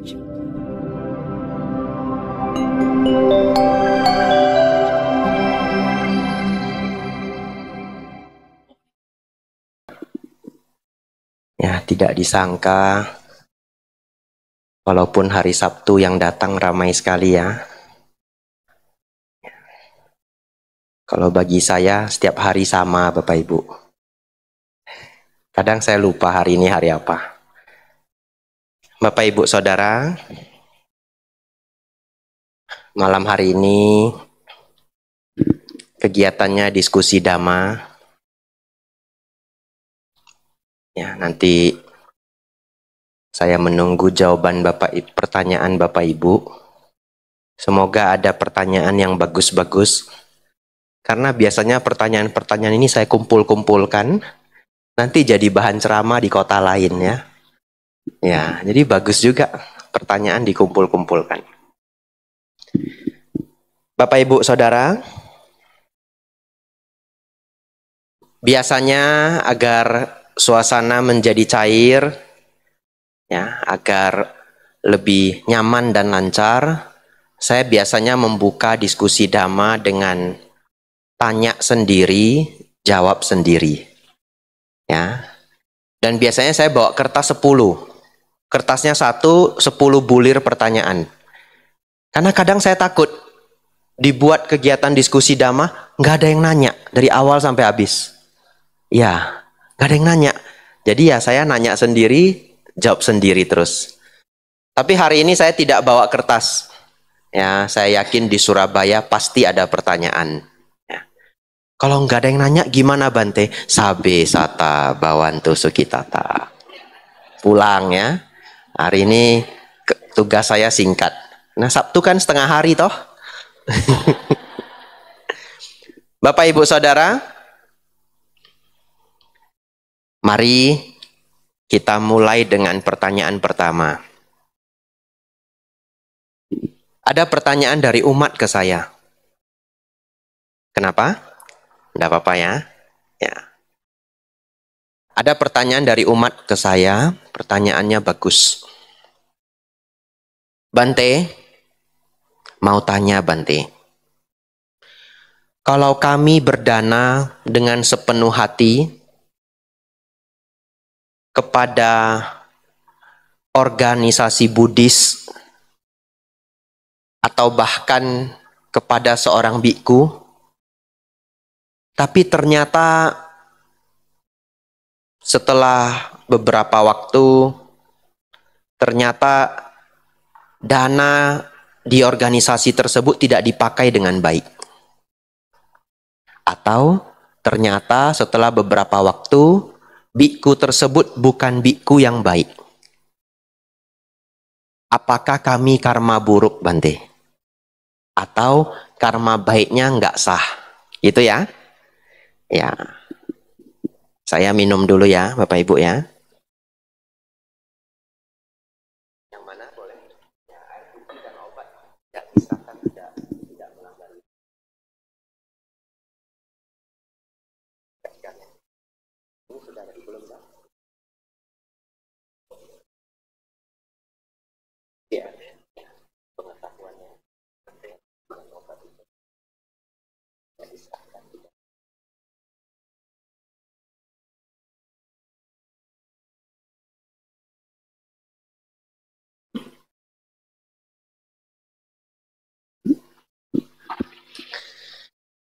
Ya, tidak disangka, walaupun hari Sabtu yang datang ramai sekali ya. Kalau bagi saya, setiap hari sama Bapak Ibu. Kadang saya lupa hari ini hari apa. Bapak Ibu Saudara, malam hari ini kegiatannya diskusi Dhamma. Ya, nanti saya menunggu jawaban pertanyaan Bapak Ibu. Semoga ada pertanyaan yang bagus-bagus. Karena biasanya pertanyaan-pertanyaan ini saya kumpul-kumpulkan, nanti jadi bahan ceramah di kota lain ya. Ya, jadi bagus juga pertanyaan dikumpul-kumpulkan. Bapak Ibu Saudara, biasanya agar suasana menjadi cair, ya, agar lebih nyaman dan lancar, saya biasanya membuka diskusi Dhamma dengan tanya sendiri, jawab sendiri. Ya. Dan biasanya saya bawa kertas 10. Kertasnya 1, 10 bulir pertanyaan. Karena kadang saya takut dibuat kegiatan diskusi Dhamma, nggak ada yang nanya dari awal sampai habis. Ya, nggak ada yang nanya. Jadi ya saya nanya sendiri, jawab sendiri terus. Tapi hari ini saya tidak bawa kertas. Ya, saya yakin di Surabaya pasti ada pertanyaan. Ya. Kalau nggak ada yang nanya, gimana Bante? Sabe sata bawantu sukitata. Pulang ya. Hari ini tugas saya singkat. Nah, Sabtu kan setengah hari toh. Bapak Ibu Saudara, mari kita mulai dengan pertanyaan pertama. Ada pertanyaan dari umat ke saya. Kenapa? Tidak apa-apa ya. Ya. Ada pertanyaan dari umat ke saya. Pertanyaannya bagus. Bante, mau tanya Bante. Kalau kami berdana dengan sepenuh hati kepada organisasi Buddhis atau bahkan kepada seorang biku, tapi ternyata setelah beberapa waktu ternyata dana di organisasi tersebut tidak dipakai dengan baik. Atau ternyata setelah beberapa waktu biku tersebut bukan biku yang baik. Apakah kami karma buruk Bante? Atau karma baiknya nggak sah? Gitu ya? Ya. Saya minum dulu ya Bapak Ibu ya. Yang mana boleh? Ya, air putih dan obat. Ya, misalkan tidak melanggar. Ini sudah ada belum kan? Ya, pengetahuannya penting. Obat itu disahkan.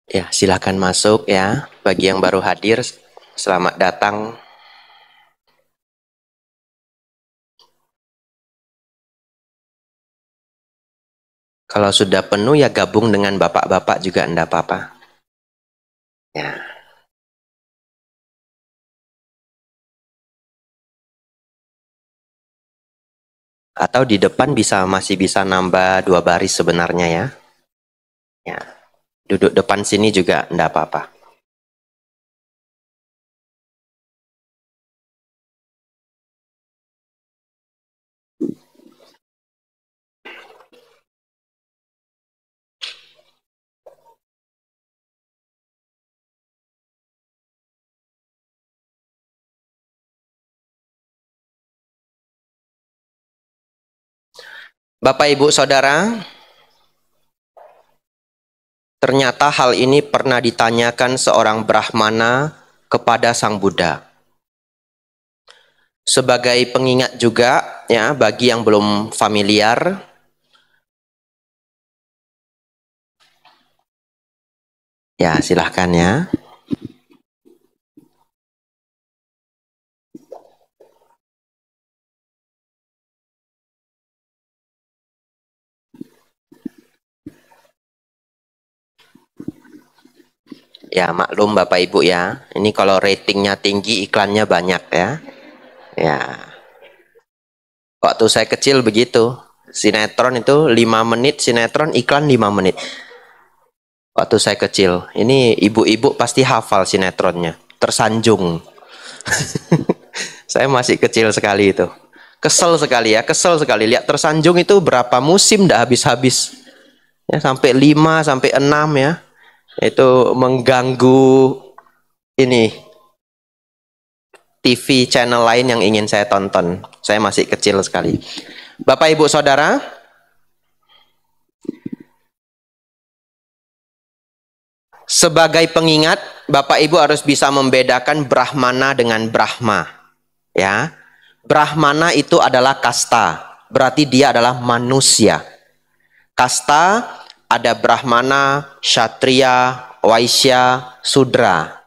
Ya, silakan masuk ya. Bagi yang baru hadir, selamat datang. Kalau sudah penuh ya gabung dengan bapak-bapak juga enggak apa-apa. Ya. Atau di depan masih bisa nambah 2 baris sebenarnya ya. Ya. Duduk depan sini juga enggak apa-apa. Bapak Ibu Saudara, ternyata hal ini pernah ditanyakan seorang Brahmana kepada Sang Buddha. Sebagai pengingat juga ya bagi yang belum familiar, ya silahkan ya. Ya maklum Bapak Ibu ya, ini kalau ratingnya tinggi iklannya banyak ya. Ya, waktu saya kecil begitu, sinetron itu 5 menit, sinetron iklan 5 menit. Waktu saya kecil, ini ibu-ibu pasti hafal sinetronnya, Tersanjung. Saya masih kecil sekali itu. Kesel sekali ya, kesel sekali. Lihat Tersanjung itu berapa musim dah habis-habis. Ya, sampai 5, sampai 6 ya. Itu mengganggu ini TV channel lain yang ingin saya tonton. Saya masih kecil sekali. Bapak Ibu Saudara, sebagai pengingat, Bapak Ibu harus bisa membedakan Brahmana dengan Brahma. Ya, Brahmana itu adalah kasta, berarti dia adalah manusia. Kasta ada Brahmana, Kshatriya, Waisya, Sudra.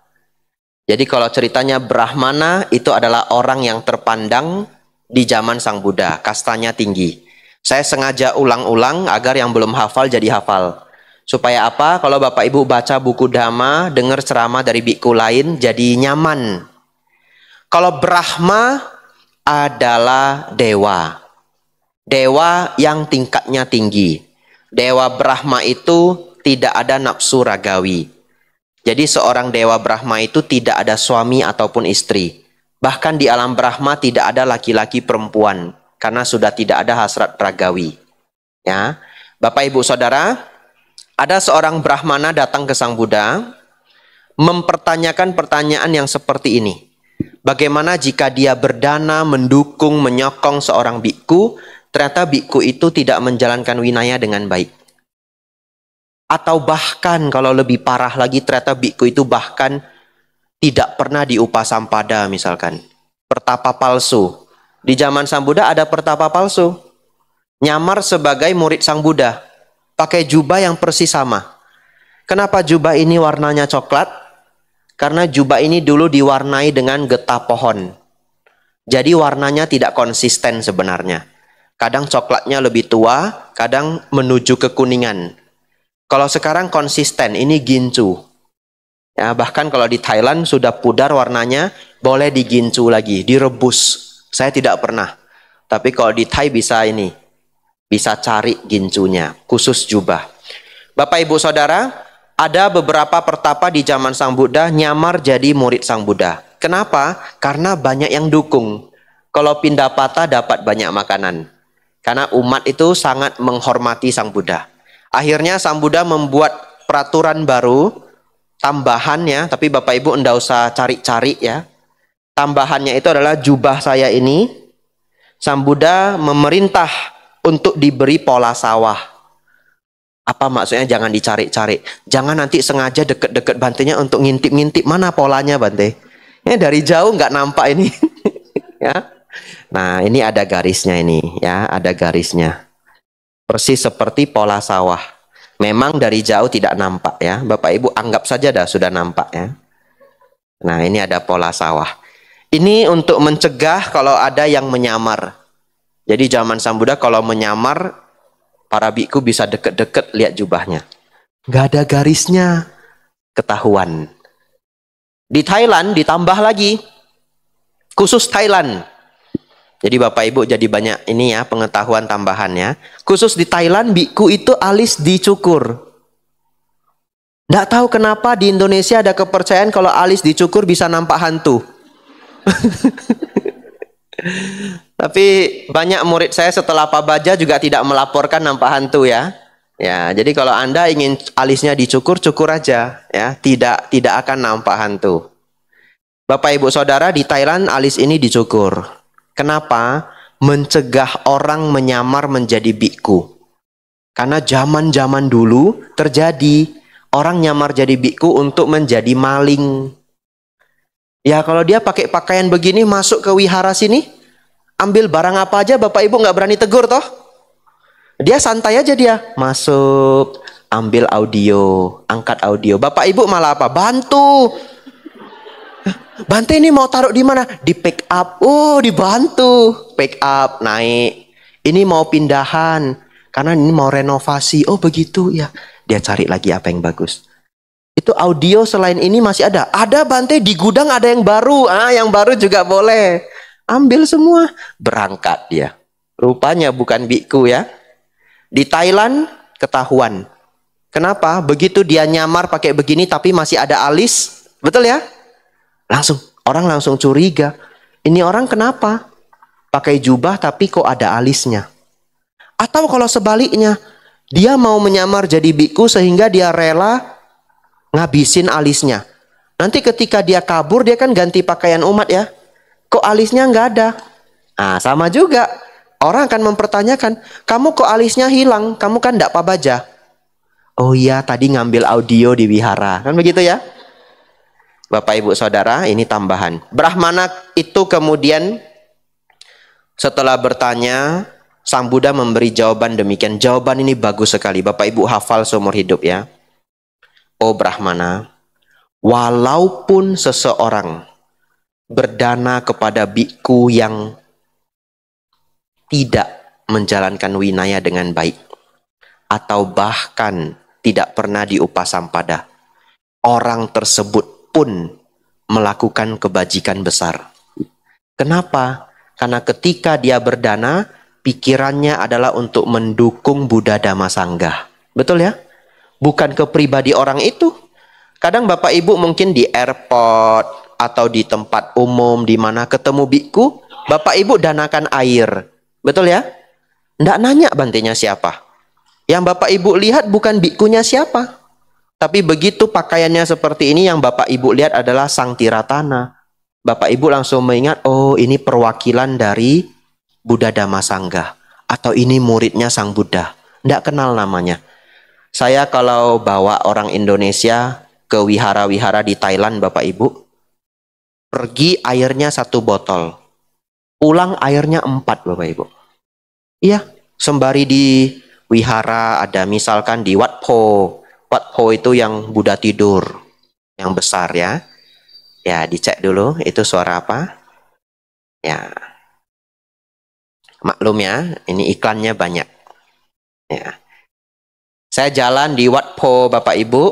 Jadi kalau ceritanya Brahmana itu adalah orang yang terpandang di zaman Sang Buddha, kastanya tinggi. Saya sengaja ulang-ulang agar yang belum hafal jadi hafal. Supaya apa? Kalau Bapak Ibu baca buku Dhamma, dengar ceramah dari biku lain, jadi nyaman. Kalau Brahma adalah dewa. Dewa yang tingkatnya tinggi. Dewa Brahma itu tidak ada nafsu ragawi. Jadi seorang dewa Brahma itu tidak ada suami ataupun istri. Bahkan di alam Brahma tidak ada laki-laki perempuan. Karena sudah tidak ada hasrat ragawi. Ya, Bapak Ibu Saudara, ada seorang Brahmana datang ke Sang Buddha, mempertanyakan pertanyaan yang seperti ini. Bagaimana jika dia berdana, mendukung, menyokong seorang biku, ternyata biku itu tidak menjalankan winaya dengan baik. Atau bahkan kalau lebih parah lagi, ternyata biku itu bahkan tidak pernah diupasampada misalkan. Pertapa palsu. Di zaman Sang Buddha ada pertapa palsu. Nyamar sebagai murid Sang Buddha. Pakai jubah yang persis sama. Kenapa jubah ini warnanya coklat? Karena jubah ini dulu diwarnai dengan getah pohon. Jadi warnanya tidak konsisten sebenarnya. Kadang coklatnya lebih tua, kadang menuju kekuningan. Kalau sekarang konsisten, ini gincu. Ya, bahkan kalau di Thailand sudah pudar warnanya, boleh digincu lagi, direbus. Saya tidak pernah. Tapi kalau di Thai bisa ini, bisa cari gincunya, khusus jubah. Bapak Ibu Saudara, ada beberapa pertapa di zaman Sang Buddha nyamar jadi murid Sang Buddha. Kenapa? Karena banyak yang dukung. Kalau pindah patah dapat banyak makanan. Karena umat itu sangat menghormati Sang Buddha. Akhirnya Sang Buddha membuat peraturan baru, tambahannya, tapi Bapak Ibu enggak usah cari-cari ya. Tambahannya itu adalah jubah saya ini, Sang Buddha memerintah untuk diberi pola sawah. Apa maksudnya? Jangan dicari-cari. Jangan nanti sengaja deket-deket bantenya untuk ngintip-ngintip mana polanya Bante. Ya, dari jauh nggak nampak ini. Ya. Nah, ini ada garisnya ini, ya, ada garisnya. Persis seperti pola sawah. Memang dari jauh tidak nampak ya. Bapak Ibu anggap saja dah sudah nampak ya. Nah, ini ada pola sawah. Ini untuk mencegah kalau ada yang menyamar. Jadi zaman Sang Buddha kalau menyamar, para biku bisa deket-deket lihat jubahnya. Nggak ada garisnya, ketahuan. Di Thailand ditambah lagi, khusus Thailand. Jadi Bapak Ibu jadi banyak ini ya pengetahuan tambahannya. Khusus di Thailand biku itu alis dicukur. Nggak tahu kenapa di Indonesia ada kepercayaan kalau alis dicukur bisa nampak hantu. Tapi banyak murid saya setelah Pak Baja juga tidak melaporkan nampak hantu ya. Ya, jadi kalau Anda ingin alisnya dicukur, cukur aja ya, tidak akan nampak hantu. Bapak Ibu Saudara, di Thailand alis ini dicukur. Kenapa? mencegah orang menyamar menjadi biku. Karena zaman-zaman dulu terjadi orang nyamar jadi biku untuk menjadi maling. Ya kalau dia pakai pakaian begini masuk ke wihara sini, ambil barang apa aja Bapak Ibu nggak berani tegur toh. Dia santai aja dia masuk, ambil audio, angkat audio. Bapak Ibu malah apa? Bantu. Bante ini mau taruh di mana? Di pick up. Oh, dibantu. Pick up, naik. Ini mau pindahan. Karena ini mau renovasi. Oh, begitu ya. Dia cari lagi apa yang bagus. Itu audio selain ini masih ada. Ada Bante di gudang ada yang baru. Yang baru juga boleh. Ambil semua. Berangkat dia. Rupanya bukan biku ya. Di Thailand ketahuan. Kenapa? Begitu dia nyamar pakai begini tapi masih ada alis. Betul ya? Orang langsung curiga. Ini orang kenapa? Pakai jubah tapi kok ada alisnya. Atau kalau sebaliknya, dia mau menyamar jadi biku sehingga dia rela ngabisin alisnya. Nanti ketika dia kabur, dia kan ganti pakaian umat ya. Kok alisnya nggak ada? Sama juga. Orang akan mempertanyakan, kamu kok alisnya hilang? Kamu kan ndak pabaja. Oh iya, tadi ngambil audio di wihara. Kan begitu ya? Bapak Ibu Saudara, ini tambahan. Brahmana itu kemudian setelah bertanya, Sang Buddha memberi jawaban demikian. Jawaban ini bagus sekali. Bapak Ibu hafal seumur hidup ya. Oh Brahmana, walaupun seseorang berdana kepada biku yang tidak menjalankan winaya dengan baik, atau bahkan tidak pernah diupasampada, orang tersebut pun melakukan kebajikan besar. Kenapa? Karena ketika dia berdana, pikirannya adalah untuk mendukung Buddha Dhamma Sangha. Betul ya? Bukan ke pribadi orang itu. Kadang Bapak Ibu mungkin di airport atau di tempat umum di mana ketemu biku, Bapak Ibu danakan air. Betul ya? Nggak nanya bantenya siapa. Yang Bapak Ibu lihat bukan bikunya siapa. Tapi begitu pakaiannya seperti ini, yang Bapak Ibu lihat adalah Sang Tiratana. Bapak Ibu langsung mengingat, oh ini perwakilan dari Buddha Dhamma Sangha. Atau ini muridnya Sang Buddha. Nggak kenal namanya. Saya kalau bawa orang Indonesia ke wihara-wihara di Thailand Bapak Ibu, pergi airnya 1 botol. Pulang airnya 4 Bapak Ibu. Iya, sembari di wihara ada misalkan di Wat Po. Wat Po itu yang Buddha tidur, yang besar ya. Ya, dicek dulu itu suara apa. Ya, maklum ya, ini iklannya banyak. Ya, saya jalan di Wat Po Bapak Ibu,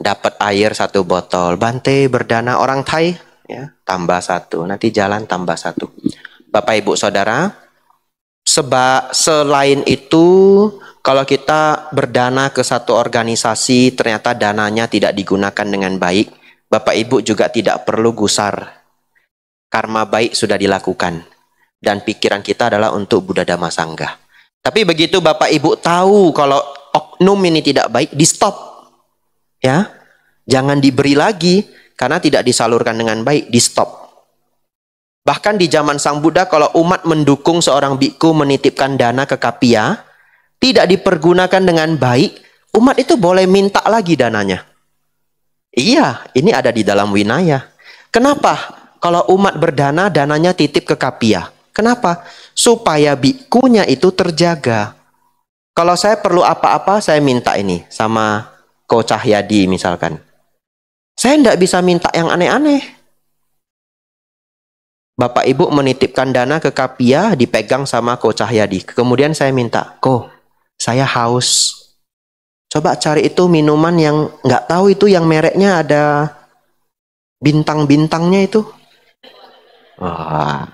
dapat air 1 botol. Bante berdana orang Thai, ya, tambah 1. Nanti jalan tambah 1. Bapak Ibu Saudara, selain itu, kalau kita berdana ke satu organisasi, ternyata dananya tidak digunakan dengan baik, Bapak Ibu juga tidak perlu gusar. Karma baik sudah dilakukan. Dan pikiran kita adalah untuk Buddha Dhamma Sangha. Tapi begitu Bapak Ibu tahu kalau oknum ini tidak baik, di stop. Ya, jangan diberi lagi, karena tidak disalurkan dengan baik, di stop. Bahkan di zaman Sang Buddha, kalau umat mendukung seorang biku menitipkan dana ke kapia, tidak dipergunakan dengan baik, umat itu boleh minta lagi dananya. Iya, ini ada di dalam winaya. Kenapa? Kalau umat berdana, dananya titip ke kapia. Kenapa? Supaya bikunya itu terjaga. Kalau saya perlu apa-apa, saya minta ini sama Ko Cahyadi misalkan. Saya tidak bisa minta yang aneh-aneh. Bapak Ibu menitipkan dana ke kapia, dipegang sama Ko Cahyadi. Kemudian saya minta, Ko, saya haus. Coba cari itu minuman yang nggak tahu itu yang mereknya ada bintang-bintangnya itu. Wah,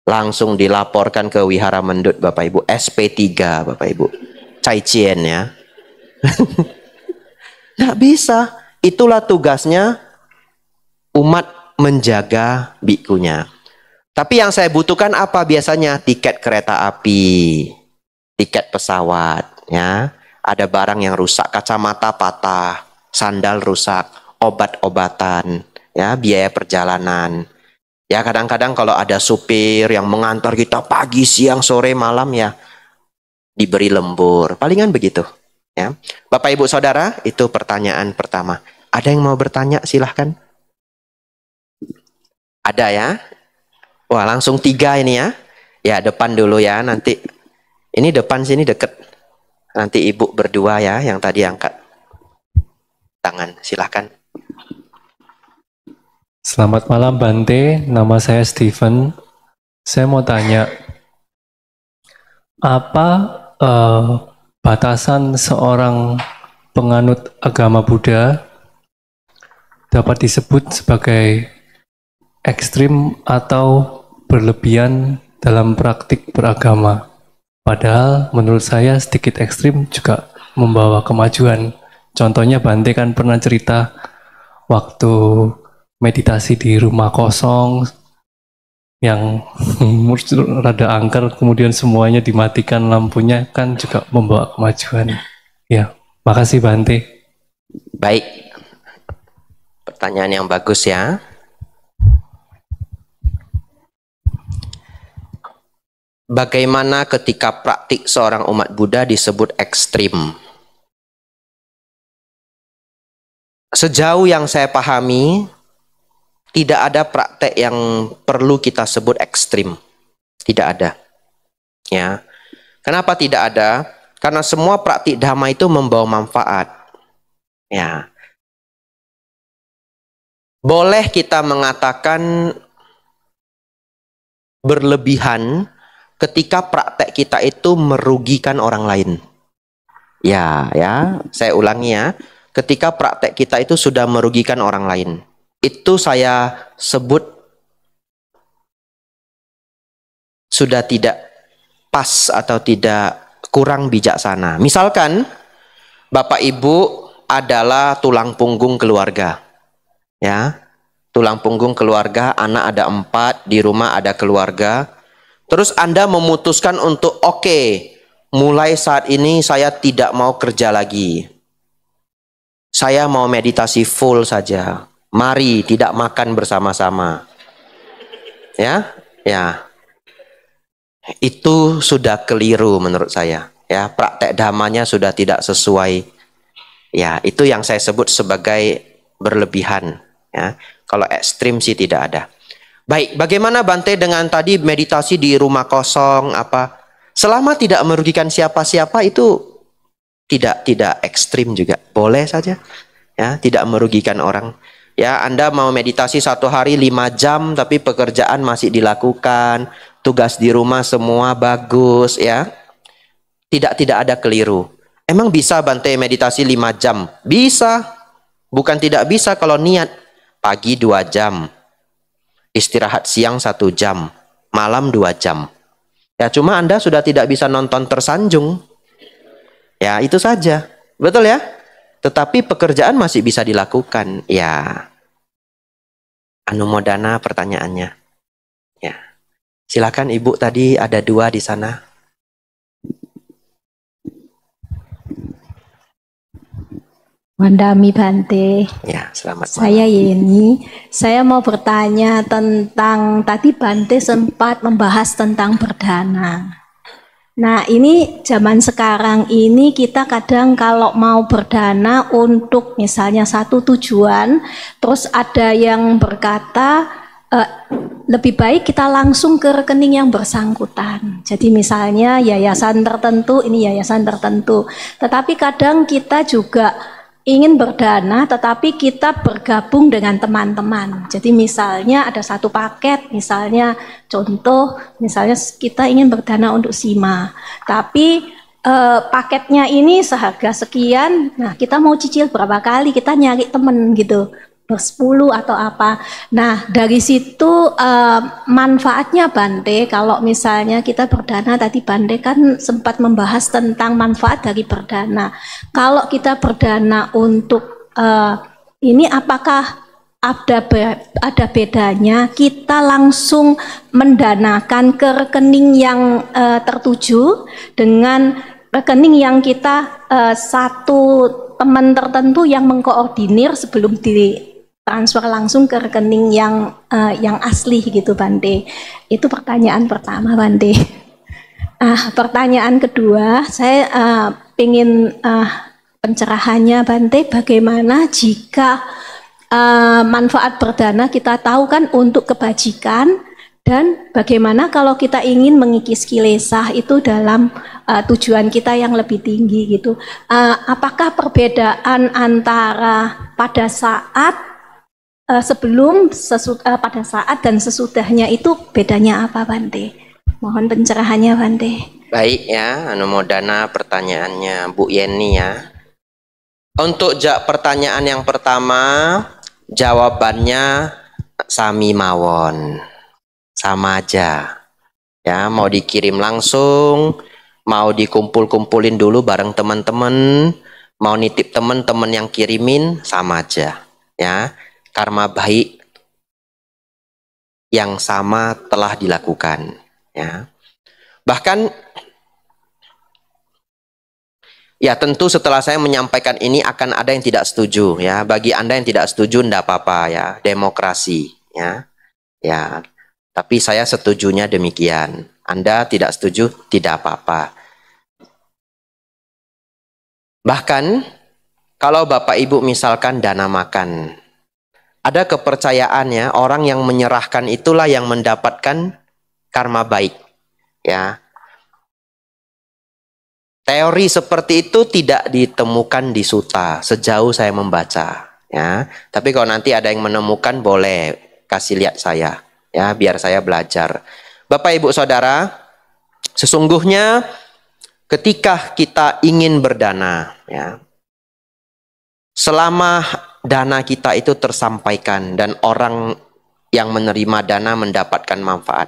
langsung dilaporkan ke Wihara Mendut Bapak Ibu. SP3 Bapak Ibu. Caicien ya. Nggak bisa. Itulah tugasnya umat menjaga bikunya. Tapi yang saya butuhkan apa biasanya? Tiket kereta api, tiket pesawat, ya. Ada barang yang rusak, kacamata patah, sandal rusak, obat-obatan, ya, biaya perjalanan. Ya kadang-kadang kalau ada supir yang mengantar kita pagi, siang, sore, malam ya diberi lembur. Palingan begitu. Ya. Bapak Ibu Saudara, itu pertanyaan pertama. Ada yang mau bertanya? Silahkan. Ada ya? Wah langsung 3 ini ya. Ya depan dulu ya, nanti. Ini depan sini deket. Nanti ibu berdua ya yang tadi angkat tangan. Silahkan. Selamat malam Bante, nama saya Steven. Saya mau tanya, apa batasan seorang penganut agama Buddha dapat disebut sebagai ekstrim atau berlebihan dalam praktik beragama? Padahal menurut saya sedikit ekstrim juga membawa kemajuan. Contohnya Bante kan pernah cerita waktu meditasi di rumah kosong yang rada angker, kemudian semuanya dimatikan lampunya, kan juga membawa kemajuan. Ya, makasih Bante. Baik, pertanyaan yang bagus ya. Bagaimana ketika praktik seorang umat Buddha disebut ekstrim? Sejauh yang saya pahami, tidak ada praktek yang perlu kita sebut ekstrim. Tidak ada. Ya. Kenapa tidak ada? Karena semua praktik dhamma itu membawa manfaat. Ya. Boleh kita mengatakan berlebihan ketika praktek kita itu merugikan orang lain. Ya, saya ulangi ya. Ketika praktek kita itu sudah merugikan orang lain. Itu saya sebut sudah tidak pas atau tidak kurang bijaksana. Misalkan Bapak Ibu adalah tulang punggung keluarga. Ya, tulang punggung keluarga, anak ada 4, di rumah ada keluarga. Terus Anda memutuskan untuk oke, mulai saat ini saya tidak mau kerja lagi. Saya mau meditasi full saja. Mari tidak makan bersama-sama. Ya. Itu sudah keliru menurut saya. Ya, praktek dhammanya sudah tidak sesuai. Ya, itu yang saya sebut sebagai berlebihan. Ya, kalau ekstrim sih tidak ada. Baik, bagaimana Bante dengan tadi meditasi di rumah kosong apa? Selama tidak merugikan siapa-siapa itu tidak ekstrim juga. Boleh saja. Ya, tidak merugikan orang. Ya, Anda mau meditasi 1 hari 5 jam tapi pekerjaan masih dilakukan, tugas di rumah semua bagus ya. Tidak ada keliru. Emang bisa Bante meditasi 5 jam? Bisa. Bukan tidak bisa kalau niat. Pagi 2 jam. Istirahat siang 1 jam, malam 2 jam. Ya cuma Anda sudah tidak bisa nonton tersanjung. Ya itu saja. Betul ya? Tetapi pekerjaan masih bisa dilakukan. Ya. Anumodana pertanyaannya. Ya. Silakan Ibu tadi ada 2 di sana. Wandami Bante. Ya, selamat malam. Saya Yeni. Saya mau bertanya tentang tadi Bante sempat membahas tentang berdana. Nah, ini zaman sekarang ini kita kadang kalau mau berdana untuk misalnya satu tujuan, terus ada yang berkata lebih baik kita langsung ke rekening yang bersangkutan. Jadi misalnya yayasan tertentu, ini yayasan tertentu. Tetapi kadang kita juga ingin berdana tetapi kita bergabung dengan teman-teman. Jadi misalnya ada satu paket, misalnya contoh misalnya kita ingin berdana untuk SIMA, tapi paketnya ini seharga sekian. Nah kita mau cicil berapa kali, kita nyari temen gitu, 10 atau apa. Nah dari situ manfaatnya Bante, kalau misalnya kita berdana, tadi Bante kan sempat membahas tentang manfaat dari berdana. Kalau kita berdana untuk ini apakah ada bedanya kita langsung mendanakan ke rekening yang tertuju dengan rekening yang kita satu teman tertentu yang mengkoordinir sebelum transfer langsung ke rekening yang asli gitu Bante. Itu pertanyaan pertama Bante. Pertanyaan kedua, saya ingin pencerahannya Bante, bagaimana jika manfaat berdana kita tahu kan untuk kebajikan, dan bagaimana kalau kita ingin mengikis kilesah itu dalam tujuan kita yang lebih tinggi gitu. Apakah perbedaan antara pada saat pada saat dan sesudahnya itu bedanya apa Bante? Mohon pencerahannya Bante. Baik ya, anumodana pertanyaannya Bu Yeni ya. Untuk pertanyaan yang pertama, jawabannya sami mawon. Sama aja. Ya, mau dikirim langsung, mau dikumpul-kumpulin dulu bareng teman-teman, mau nitip teman-teman yang kirimin, sama aja. Ya, karma baik yang sama telah dilakukan. Ya. Bahkan ya tentu setelah saya menyampaikan ini akan ada yang tidak setuju ya. Bagi Anda yang tidak setuju enggak apa-apa ya, demokrasi ya. Ya. Tapi saya setujunya demikian. Anda tidak setuju, tidak apa-apa. Bahkan, kalau Bapak Ibu misalkan dana makan, ada kepercayaannya orang yang menyerahkan itulah yang mendapatkan karma baik. Ya. Teori seperti itu tidak ditemukan di suta, sejauh saya membaca. Ya. Tapi kalau nanti ada yang menemukan, boleh kasih lihat saya. Ya, biar saya belajar. Bapak Ibu Saudara, sesungguhnya ketika kita ingin berdana, ya, selama dana kita itu tersampaikan dan orang yang menerima dana mendapatkan manfaat,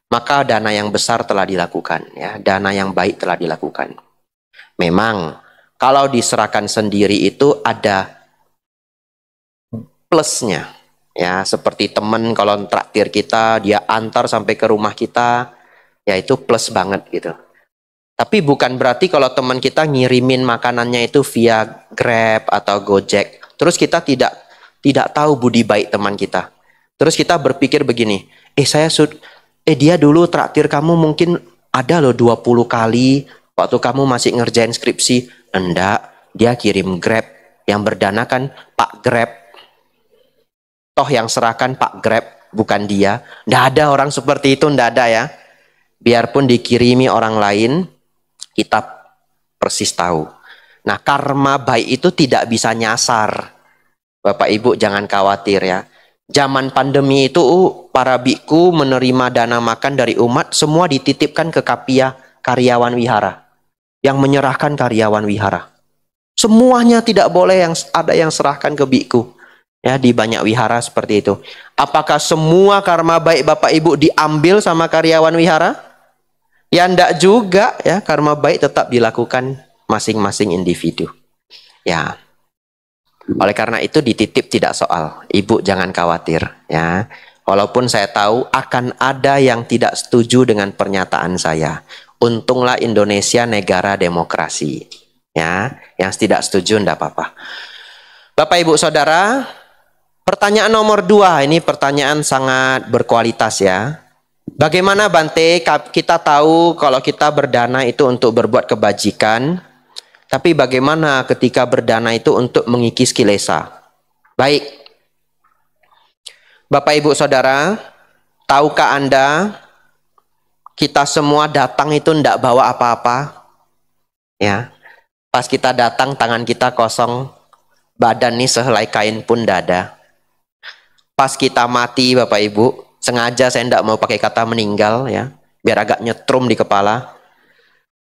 maka dana yang besar telah dilakukan, ya, dana yang baik telah dilakukan. Memang kalau diserahkan sendiri itu ada plusnya. Ya, seperti teman kalau traktir kita, dia antar sampai ke rumah kita, ya itu plus banget gitu. Tapi bukan berarti kalau teman kita ngirimin makanannya itu via Grab atau Gojek, terus kita tidak tahu budi baik teman kita. Terus kita berpikir begini, dia dulu traktir kamu mungkin ada loh 20 kali waktu kamu masih ngerjain skripsi. Enggak, dia kirim Grab, yang berdana kan Pak Grab. Toh yang serahkan Pak Grab, bukan dia. Nggak ada orang seperti itu, nggak ada ya. Biarpun dikirimi orang lain, kita persis tahu. Nah, karma baik itu tidak bisa nyasar. Bapak Ibu jangan khawatir ya. Zaman pandemi itu para biku menerima dana makan dari umat, semua dititipkan ke kapia karyawan wihara. Yang menyerahkan karyawan wihara. Semuanya tidak boleh ada yang serahkan ke biku. Ya, di banyak wihara seperti itu. Apakah semua karma baik Bapak Ibu diambil sama karyawan wihara? Ya enggak juga ya, karma baik tetap dilakukan masing-masing individu. Ya. Oleh karena itu dititip tidak soal. Ibu jangan khawatir ya. Walaupun saya tahu akan ada yang tidak setuju dengan pernyataan saya. Untunglah Indonesia negara demokrasi. Ya, yang tidak setuju enggak apa-apa. Bapak Ibu Saudara, pertanyaan nomor 2, ini pertanyaan sangat berkualitas ya. Bagaimana Bante, kita tahu kalau kita berdana itu untuk berbuat kebajikan, tapi bagaimana ketika berdana itu untuk mengikis kilesa? Baik, Bapak Ibu Saudara, tahukah Anda, kita semua datang itu tidak bawa apa-apa? Ya, pas kita datang tangan kita kosong, badan ini sehelai kain pun tidak ada. Pas kita mati Bapak Ibu, sengaja saya tidak mau pakai kata meninggal ya, biar agak nyetrum di kepala.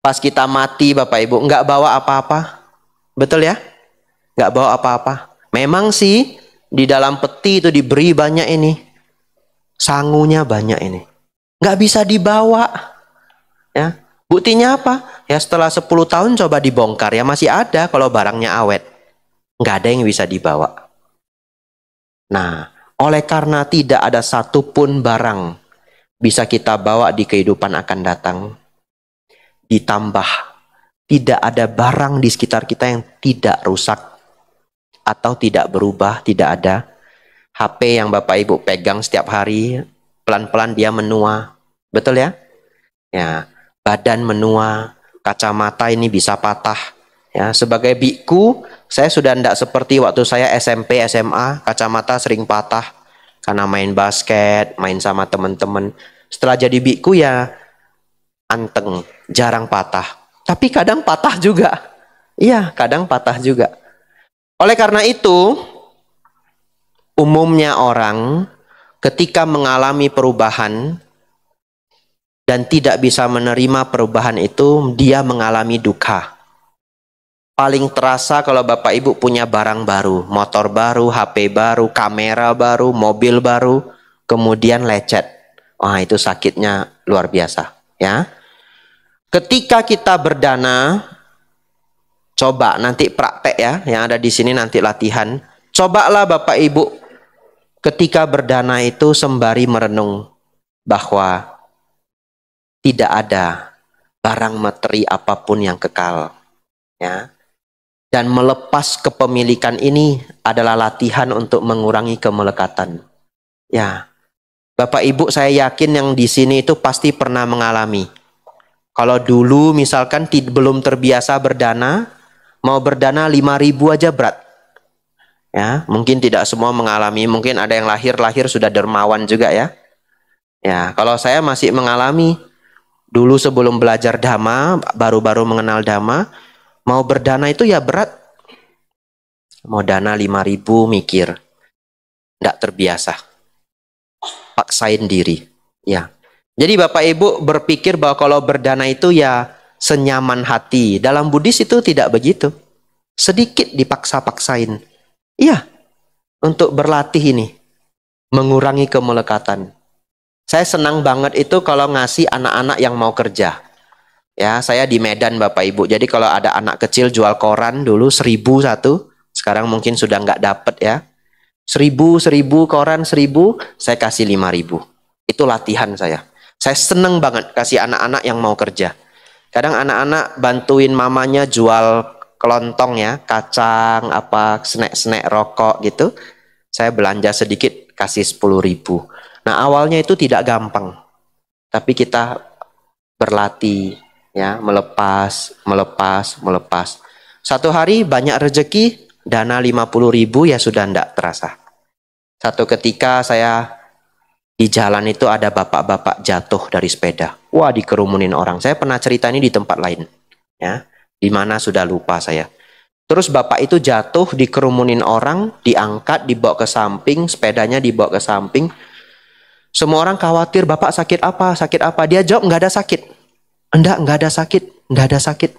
Pas kita mati Bapak Ibu, nggak bawa apa-apa. Betul ya? Nggak bawa apa-apa. Memang sih, di dalam peti itu diberi banyak ini. Sangunya banyak ini. Nggak bisa dibawa. Ya. Buktinya apa? Ya setelah 10 tahun coba dibongkar, ya masih ada kalau barangnya awet. Nggak ada yang bisa dibawa. Nah, oleh karena tidak ada satupun barang bisa kita bawa di kehidupan akan datang, ditambah tidak ada barang di sekitar kita yang tidak rusak atau tidak berubah, tidak ada. HP yang Bapak Ibu pegang setiap hari, pelan-pelan dia menua. Betul ya? Ya, badan menua, kacamata ini bisa patah. Ya, sebagai biku, saya sudah tidak seperti waktu saya SMP, SMA, kacamata sering patah karena main basket, main sama teman-teman. Setelah jadi biku ya anteng, jarang patah. Tapi kadang patah juga. Iya, kadang patah juga. Oleh karena itu, umumnya orang ketika mengalami perubahan dan tidak bisa menerima perubahan itu, dia mengalami duka. Paling terasa kalau Bapak Ibu punya barang baru, motor baru, HP baru, kamera baru, mobil baru, kemudian lecet. Wah, itu sakitnya luar biasa, ya. Ketika kita berdana, coba nanti praktek ya, yang ada di sini nanti latihan. Cobalah Bapak Ibu ketika berdana itu sembari merenung bahwa tidak ada barang materi apapun yang kekal, ya. Dan melepas kepemilikan ini adalah latihan untuk mengurangi kemelekatan. Ya, Bapak Ibu saya yakin yang di sini itu pasti pernah mengalami. Kalau dulu misalkan belum terbiasa berdana, mau berdana 5.000 aja berat. Ya, mungkin tidak semua mengalami, mungkin ada yang lahir sudah dermawan juga ya. Ya, kalau saya masih mengalami dulu sebelum belajar dhamma, baru-baru mengenal dhamma, mau berdana itu ya berat. Mau dana 5.000 mikir. Tidak terbiasa. Paksain diri. Ya. Jadi Bapak Ibu berpikir bahwa kalau berdana itu ya senyaman hati. Dalam Buddhis itu tidak begitu. Sedikit dipaksa-paksain. Iya. Untuk berlatih ini. Mengurangi kemelekatan. Saya senang banget itu kalau ngasih anak-anak yang mau kerja. Ya, saya di Medan Bapak Ibu. Jadi kalau ada anak kecil jual koran dulu 1.000 satu. Sekarang mungkin sudah nggak dapet ya. 1.000 koran 1.000, saya kasih 5.000. Itu latihan saya. Saya seneng banget kasih anak-anak yang mau kerja. Kadang anak-anak bantuin mamanya jual kelontong ya, kacang, apa, snack-snack rokok gitu. Saya belanja sedikit, kasih 10.000. Nah awalnya itu tidak gampang. Tapi kita berlatih ya, melepas. Satu hari banyak rezeki, dana 50.000 ya sudah tidak terasa. Satu ketika saya di jalan itu ada bapak-bapak jatuh dari sepeda. Wah, dikerumunin orang. Saya pernah cerita ini di tempat lain. Ya, di mana sudah lupa saya. Terus bapak itu jatuh, dikerumunin orang, diangkat, dibawa ke samping, sepedanya dibawa ke samping. Semua orang khawatir, bapak sakit apa? Sakit apa? Dia jawab, nggak ada sakit. Enggak ada sakit. Nggak ada sakit.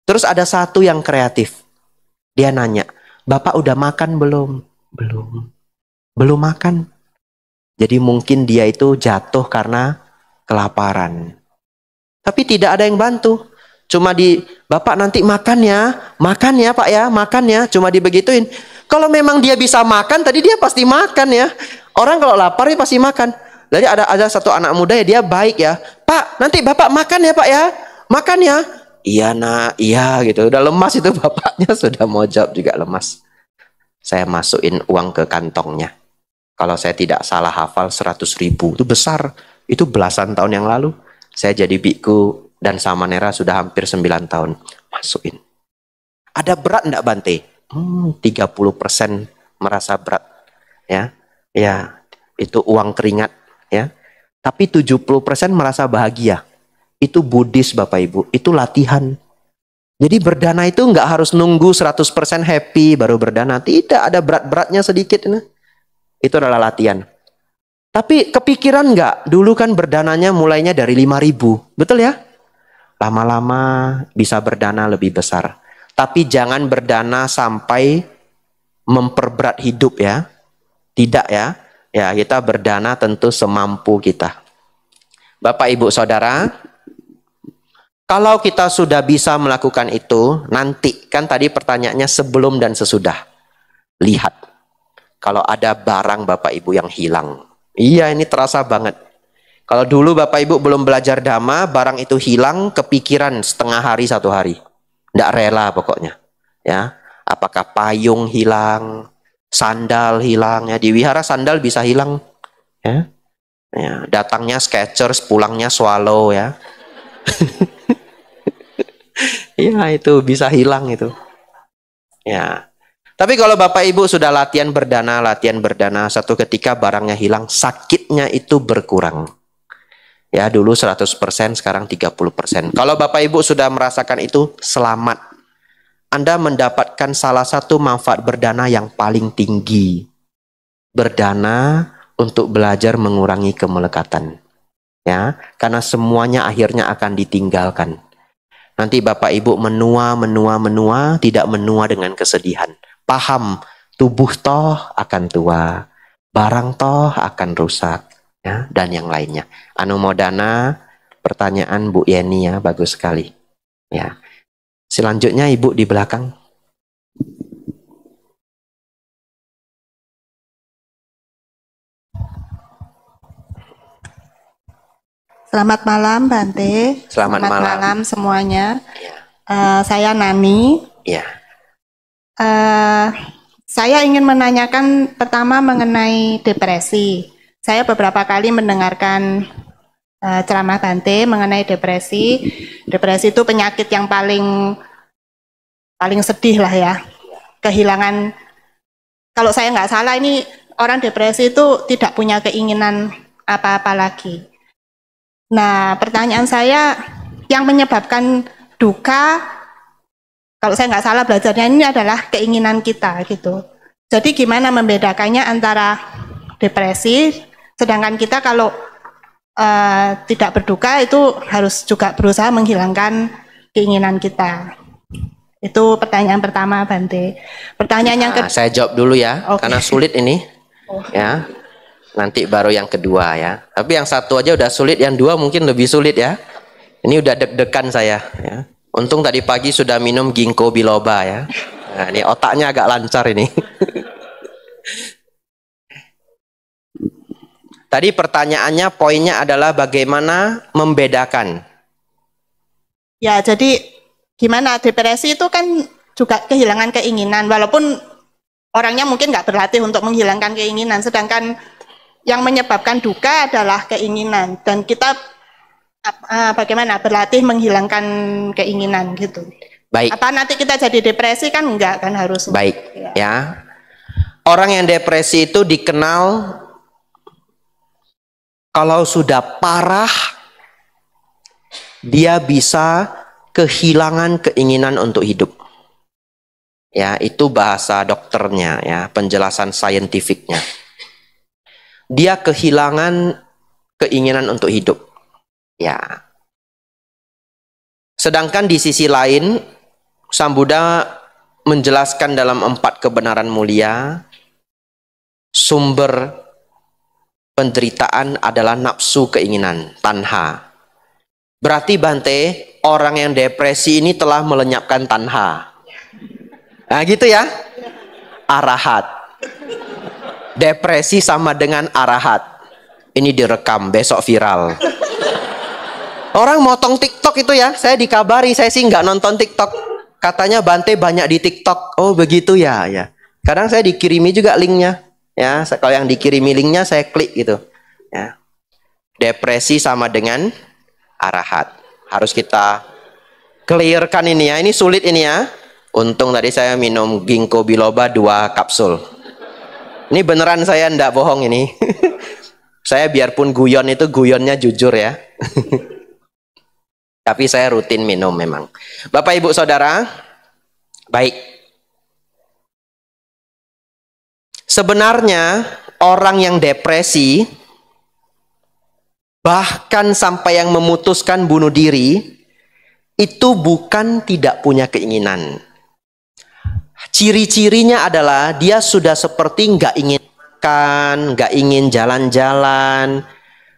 Terus ada satu yang kreatif. Dia nanya, Bapak udah makan belum? Belum makan. Jadi mungkin dia itu jatuh karena kelaparan. Tapi tidak ada yang bantu. Cuma Bapak nanti makan ya Pak ya, makan ya. Cuma dibegituin. Kalau memang dia bisa makan, tadi dia pasti makan ya. Orang kalau lapar dia pasti makan. Jadi ada satu anak muda ya, dia baik ya. Pak, nanti Bapak makan ya Pak ya. Makan ya. Iya nak, iya gitu. Udah lemas itu bapaknya, sudah mau jawab juga lemas. Saya masukin uang ke kantongnya. Kalau saya tidak salah hafal 100.000. Itu besar. Itu belasan tahun yang lalu. Saya jadi biku dan samanera sudah hampir 9 tahun. Masukin. Ada berat enggak Bante? 30% merasa berat. Ya, itu uang keringat. Ya. Tapi 70% merasa bahagia. Itu Buddhis Bapak Ibu, itu latihan. Jadi berdana itu nggak harus nunggu 100% happy baru berdana. Tidak, ada berat-beratnya sedikit. Itu adalah latihan. Tapi kepikiran nggak? Dulu kan berdananya mulainya dari 5.000. Betul ya? Lama-lama bisa berdana lebih besar. Tapi jangan berdana sampai memperberat hidup ya. Tidak ya. Ya, kita berdana tentu semampu kita. Bapak Ibu Saudara, kalau kita sudah bisa melakukan itu, nanti kan tadi pertanyaannya sebelum dan sesudah. Lihat, kalau ada barang Bapak Ibu yang hilang. Iya, ini terasa banget. Kalau dulu Bapak Ibu belum belajar dhamma, barang itu hilang, kepikiran setengah hari, 1 hari. Tidak rela pokoknya. Ya, apakah payung hilang, Sandal hilang ya, di wihara sandal bisa hilang ya. Ya, datangnya Skechers, pulangnya Swallow ya. Iya, itu bisa hilang itu. Ya. Tapi kalau Bapak Ibu sudah latihan berdana, satu ketika barangnya hilang, sakitnya itu berkurang. Ya, dulu 100%, sekarang 30%. Kalau Bapak Ibu sudah merasakan itu, selamat. Anda mendapatkan salah satu manfaat berdana yang paling tinggi. Berdana untuk belajar mengurangi kemelekatan. Ya, karena semuanya akhirnya akan ditinggalkan. Nanti Bapak Ibu menua, tidak menua dengan kesedihan. Paham, tubuh toh akan tua, barang toh akan rusak, ya, dan yang lainnya. Anumodana, pertanyaan Bu Yeni ya, bagus sekali. Ya. Selanjutnya Ibu di belakang. Selamat malam Bante. Selamat malam semuanya. Ya. Saya Nani. Ya. Saya ingin menanyakan pertama mengenai depresi. Saya beberapa kali mendengarkan ceramah Bante mengenai depresi. Depresi itu penyakit yang paling sedih lah ya. Kehilangan, kalau saya nggak salah ini orang depresi itu tidak punya keinginan apa-apa lagi. Nah, pertanyaan saya, yang menyebabkan duka, kalau saya nggak salah belajarnya ini adalah keinginan kita gitu. Jadi gimana membedakannya antara depresi, sedangkan kita kalau tidak berduka itu harus juga berusaha menghilangkan keinginan kita. Itu pertanyaan pertama, Bante. Pertanyaan yang kedua. Saya jawab dulu ya, Okay. karena sulit ini. Ya. Nanti baru yang kedua ya. Tapi yang satu aja udah sulit, yang dua mungkin lebih sulit ya. Ini udah deg-degan saya ya. Untung tadi pagi sudah minum ginkgo biloba ya. Nah, ini otaknya agak lancar ini. Tadi pertanyaannya, poinnya adalah bagaimana membedakan. Ya, jadi gimana depresi itu kan juga kehilangan keinginan, walaupun orangnya mungkin nggak berlatih untuk menghilangkan keinginan, sedangkan yang menyebabkan duka adalah keinginan, dan kita bagaimana berlatih menghilangkan keinginan gitu. Baik. Apa nanti kita jadi depresi kan enggak kan harus. Baik ya. Orang yang depresi itu dikenal kalau sudah parah dia bisa kehilangan keinginan untuk hidup. Ya, itu bahasa dokternya ya, penjelasan saintifiknya. Dia kehilangan keinginan untuk hidup. Ya. Sedangkan di sisi lain, Sang Buddha menjelaskan dalam 4 kebenaran mulia, sumber penderitaan adalah nafsu keinginan, tanha. Berarti Bante, orang yang depresi ini telah melenyapkan tanha. Nah gitu ya. Arahat. Depresi sama dengan arahat. Ini direkam, besok viral. Orang motong TikTok itu ya, saya dikabari, saya sih nggak nonton TikTok. Katanya Bante banyak di TikTok. Oh begitu ya, ya. Kadang saya dikirimi juga linknya. Ya, kalau yang dikirimi linknya saya klik gitu. Ya. Depresi sama dengan arahat. Harus kita clearkan ini ya. Ini sulit ini ya. Untung tadi saya minum ginkgo biloba 2 kapsul. Ini beneran saya ndak bohong ini. Saya biarpun guyon itu guyonnya jujur ya. Tapi saya rutin minum memang. Bapak Ibu Saudara, baik. Sebenarnya orang yang depresi, bahkan sampai yang memutuskan bunuh diri, itu bukan tidak punya keinginan. Ciri-cirinya adalah dia sudah seperti nggak ingin makan, nggak ingin jalan-jalan,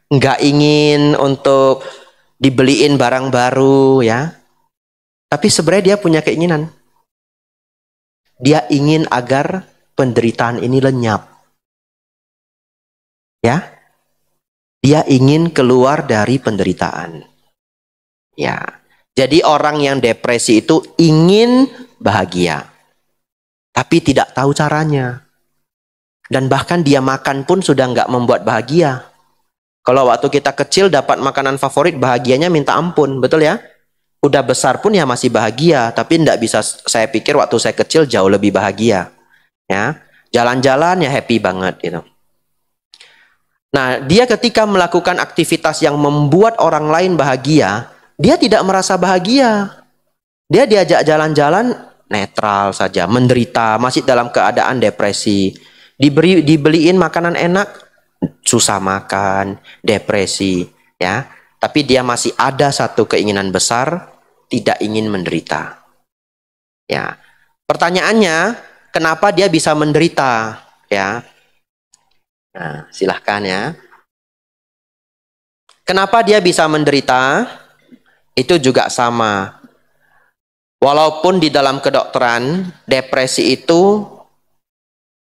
nggak ingin untuk dibeliin barang baru ya. Tapi sebenarnya dia punya keinginan. Dia ingin agar penderitaan ini lenyap. Ya. Dia ingin keluar dari penderitaan. Ya. Jadi orang yang depresi itu ingin bahagia. Tapi tidak tahu caranya. Dan bahkan dia makan pun sudah nggak membuat bahagia. Kalau waktu kita kecil dapat makanan favorit, bahagianya minta ampun, betul ya? Udah besar pun ya masih bahagia, tapi nggak bisa, saya pikir waktu saya kecil jauh lebih bahagia. Ya, jalan-jalan ya happy banget gitu. Nah, dia ketika melakukan aktivitas yang membuat orang lain bahagia, dia tidak merasa bahagia. Dia diajak jalan-jalan netral saja, menderita, masih dalam keadaan depresi. Dibeliin makanan enak, susah makan, depresi, ya. Tapi dia masih ada satu keinginan besar, tidak ingin menderita. Ya. Pertanyaannya, kenapa dia bisa menderita? Ya. Nah, silahkan ya. Kenapa dia bisa menderita? Itu juga sama. Walaupun di dalam kedokteran, depresi itu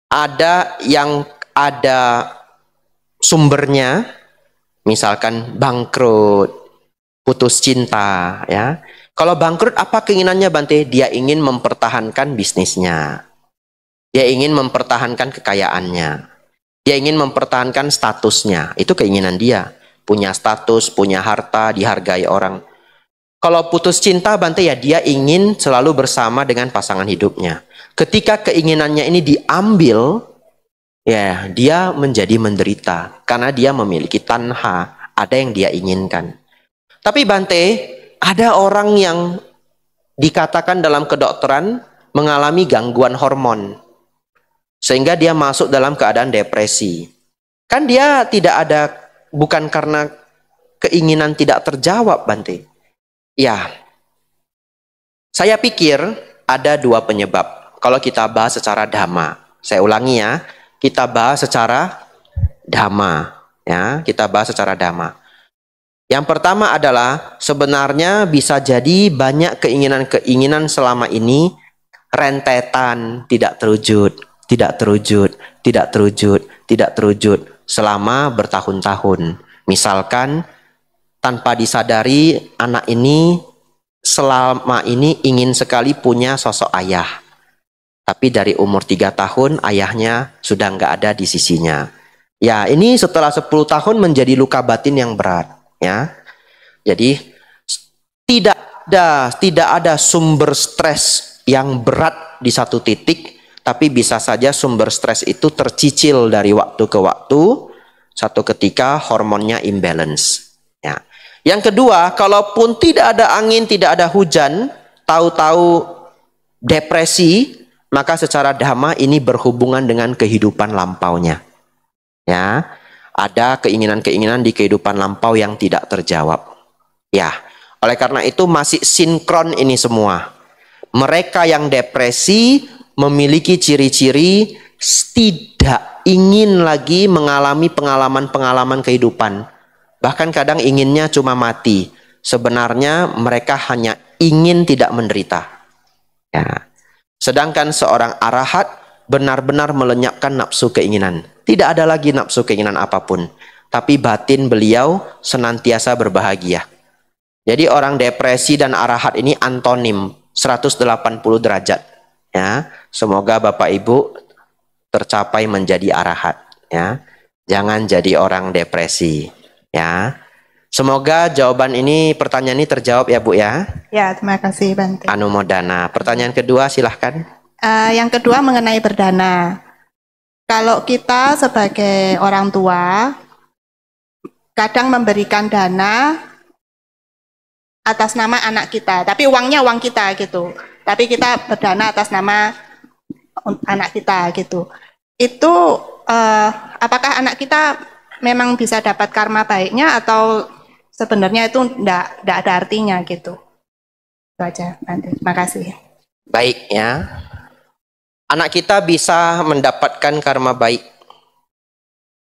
ada yang ada sumbernya, misalkan bangkrut, putus cinta, ya. Kalau bangkrut, apa keinginannya Bante? Dia ingin mempertahankan bisnisnya. Dia ingin mempertahankan kekayaannya. Dia ingin mempertahankan statusnya. Itu keinginan dia. Punya status, punya harta, dihargai orang. Kalau putus cinta Bante, ya dia ingin selalu bersama dengan pasangan hidupnya. Ketika keinginannya ini diambil, ya dia menjadi menderita. Karena dia memiliki tanha, ada yang dia inginkan. Tapi Bante, ada orang yang dikatakan dalam kedokteran mengalami gangguan hormon. Sehingga dia masuk dalam keadaan depresi. Kan dia tidak ada, bukan karena keinginan tidak terjawab Bante. Ya, saya pikir ada dua penyebab. Kalau kita bahas secara dhamma, saya ulangi ya, kita bahas secara dhamma, ya, kita bahas secara dhamma. Yang pertama adalah sebenarnya bisa jadi banyak keinginan-keinginan selama ini rentetan, tidak terwujud, tidak terwujud, tidak terwujud, tidak terwujud selama bertahun-tahun. Misalkan tanpa disadari anak ini selama ini ingin sekali punya sosok ayah. Tapi dari umur 3 tahun ayahnya sudah nggak ada di sisinya. Ya, ini setelah 10 tahun menjadi luka batin yang berat, ya. Jadi tidak ada sumber stres yang berat di satu titik, tapi bisa saja sumber stres itu tercicil dari waktu ke waktu, satu ketika hormonnya imbalance. Ya. Yang kedua, kalaupun tidak ada angin, tidak ada hujan, tahu-tahu depresi, maka secara dhamma ini berhubungan dengan kehidupan lampaunya. Ya, ada keinginan-keinginan di kehidupan lampau yang tidak terjawab. Ya, oleh karena itu masih sinkron ini semua. Mereka yang depresi memiliki ciri-ciri tidak ingin lagi mengalami pengalaman-pengalaman kehidupan. Bahkan kadang inginnya cuma mati. Sebenarnya mereka hanya ingin tidak menderita. Ya. Sedangkan seorang arahat benar-benar melenyapkan nafsu keinginan. Tidak ada lagi nafsu keinginan apapun. Tapi batin beliau senantiasa berbahagia. Jadi orang depresi dan arahat ini antonim 180 derajat. Ya, semoga Bapak Ibu tercapai menjadi arahat. Ya, jangan jadi orang depresi. Ya, semoga jawaban ini, pertanyaan ini terjawab ya Bu ya. Ya, terima kasih Bante. Anumodana. Pertanyaan kedua silahkan. Yang kedua mengenai berdana. Kalau kita sebagai orang tua kadang memberikan dana atas nama anak kita, tapi uangnya uang kita gitu. Tapi kita berdana atas nama anak kita gitu. Itu apakah anak kita memang bisa dapat karma baiknya atau sebenarnya itu enggak ada artinya gitu. Itu aja nanti. Terima kasih. Baik ya. Anak kita bisa mendapatkan karma baik.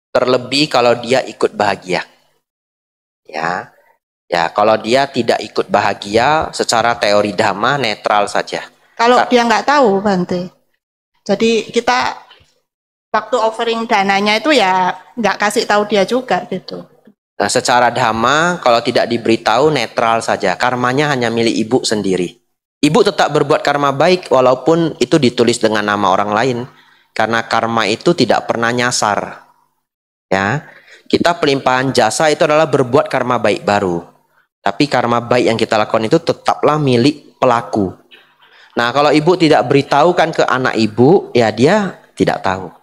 Terlebih kalau dia ikut bahagia. Ya. Ya, kalau dia tidak ikut bahagia, secara teori dhamma netral saja. Kalau dia nggak tahu, Bante. Jadi kita waktu offering dananya itu ya nggak kasih tahu dia juga gitu. Nah, secara dhamma kalau tidak diberitahu netral saja. Karmanya hanya milik ibu sendiri. Ibu tetap berbuat karma baik walaupun itu ditulis dengan nama orang lain. Karena karma itu tidak pernah nyasar. Ya, kita pelimpahan jasa itu adalah berbuat karma baik baru. Tapi karma baik yang kita lakukan itu tetaplah milik pelaku. Nah, kalau ibu tidak beritahukan ke anak ibu, ya dia tidak tahu.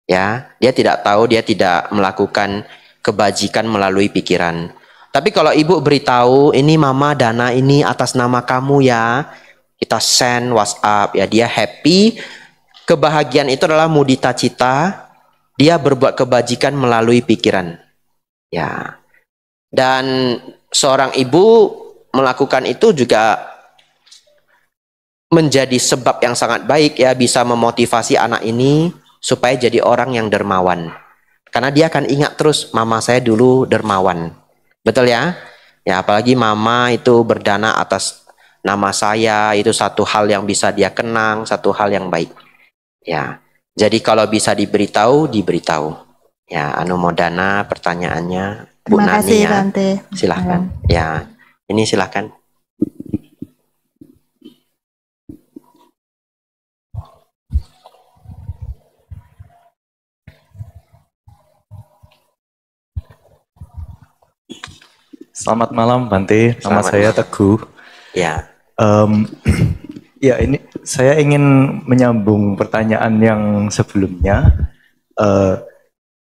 Ya, dia tidak tahu, dia tidak melakukan kebajikan melalui pikiran. Tapi kalau ibu beritahu, ini mama dana ini atas nama kamu ya, kita send WhatsApp, ya dia happy. Kebahagiaan itu adalah mudita cita, dia berbuat kebajikan melalui pikiran. Ya, dan seorang ibu melakukan itu juga menjadi sebab yang sangat baik ya, bisa memotivasi anak ini supaya jadi orang yang dermawan. Karena dia akan ingat terus, mama saya dulu dermawan. Betul ya? Ya, apalagi mama itu berdana atas nama saya, itu satu hal yang bisa dia kenang, satu hal yang baik. Ya. Jadi kalau bisa diberitahu, diberitahu. Ya, anumodana pertanyaannya Bu Terima Nani kasih, ya. Bante. Silahkan. Ya, ini silahkan. Selamat malam Bante, nama Selamat saya malam. Teguh. Ya. Ya ini saya ingin menyambung pertanyaan yang sebelumnya.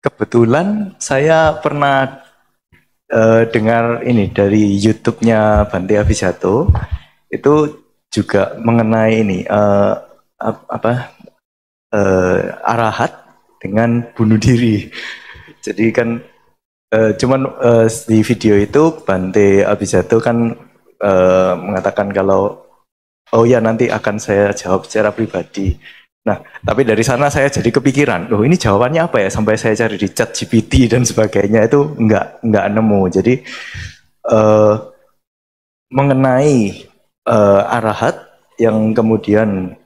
Kebetulan saya pernah dengar ini dari YouTube-nya Bante Abijato, itu juga mengenai ini arahat dengan bunuh diri. Jadi kan di video itu Bante Abijato kan mengatakan kalau oh ya nanti akan saya jawab secara pribadi. Nah, tapi dari sana saya jadi kepikiran, loh ini jawabannya apa ya? Sampai saya cari di chat GPT dan sebagainya itu nggak nemu. Jadi mengenai arahat yang kemudian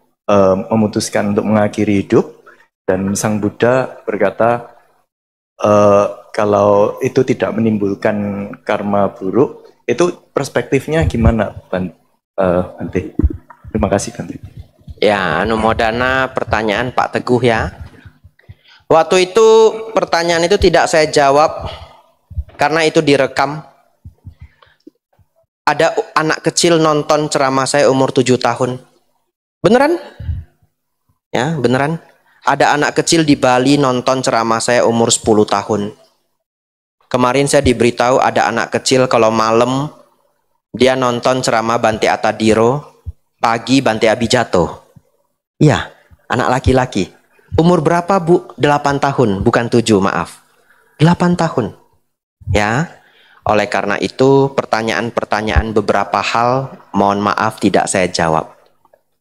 memutuskan untuk mengakhiri hidup, dan Sang Buddha berkata kalau itu tidak menimbulkan karma buruk, itu perspektifnya gimana, Bante? Terima kasih, Bante. Ya, anumodana pertanyaan Pak Teguh ya. Waktu itu pertanyaan itu tidak saya jawab karena itu direkam. Ada anak kecil nonton ceramah saya umur 7 tahun. Beneran? Ya, beneran. Ada anak kecil di Bali nonton ceramah saya umur 10 tahun. Kemarin saya diberitahu ada anak kecil kalau malam dia nonton ceramah Bante Atadiro, pagi Bante Abijato. Iya, anak laki-laki. Umur berapa, Bu? 8 tahun, bukan 7, maaf. 8 tahun. Ya. Oleh karena itu, pertanyaan-pertanyaan beberapa hal mohon maaf tidak saya jawab.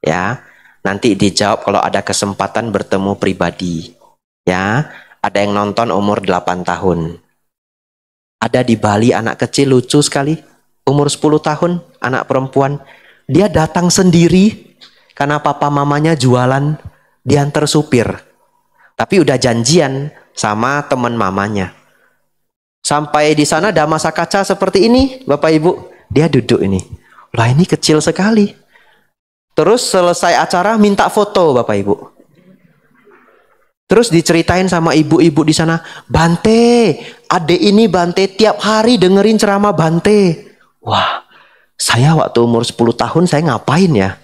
Ya. Nanti dijawab kalau ada kesempatan bertemu pribadi. Ya. Ada yang nonton umur 8 tahun. Ada di Bali anak kecil lucu sekali, umur 10 tahun, anak perempuan. Dia datang sendiri karena papa mamanya jualan, diantar supir. Tapi udah janjian sama teman mamanya. Sampai di sana ada masa kaca seperti ini, Bapak Ibu. Dia duduk ini. Lah ini kecil sekali. Terus selesai acara minta foto, Bapak Ibu. Terus diceritain sama ibu-ibu di sana, Bante, adik ini Bante tiap hari dengerin ceramah Bante. Wah, saya waktu umur 10 tahun saya ngapain ya?